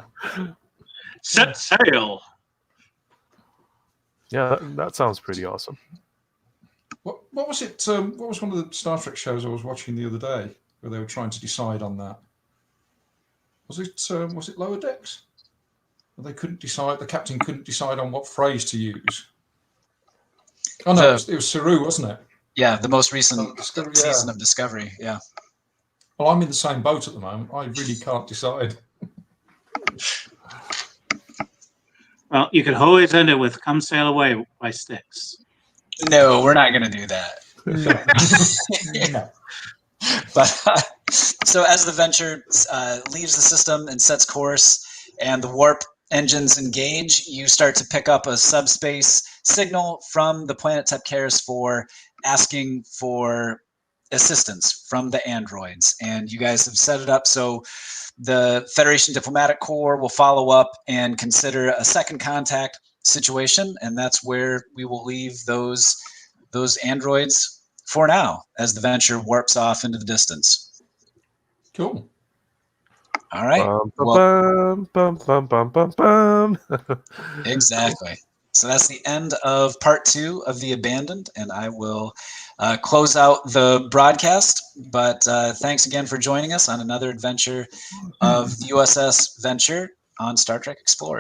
Set sail. Yeah, that sounds pretty awesome. What was it? What was one of the Star Trek shows I was watching the other day where they were trying to decide on that? Was it Lower Decks? They couldn't decide. The captain couldn't decide on what phrase to use. Oh no, it was Saru, wasn't it? Yeah, the most recent Discovery, season of Discovery. Yeah. Well, I'm in the same boat at the moment. I really can't decide. Well, you could always end it with "Come Sail Away" by Styx. No, we're not going to do that. No. But so as the Venture leaves the system and sets course, and the warp engines engage, you start to pick up a subspace signal from the planet Tepcaris for asking for assistance from the androids. And you guys have set it up so the Federation Diplomatic Corps will follow up and consider a second contact situation, and that's where we will leave those androids for now as the Venture warps off into the distance. Cool. All right. Exactly. So that's the end of part 2 of The Abandoned, and I will close out the broadcast. But thanks again for joining us on another adventure of the USS Venture on Star Trek Explorers.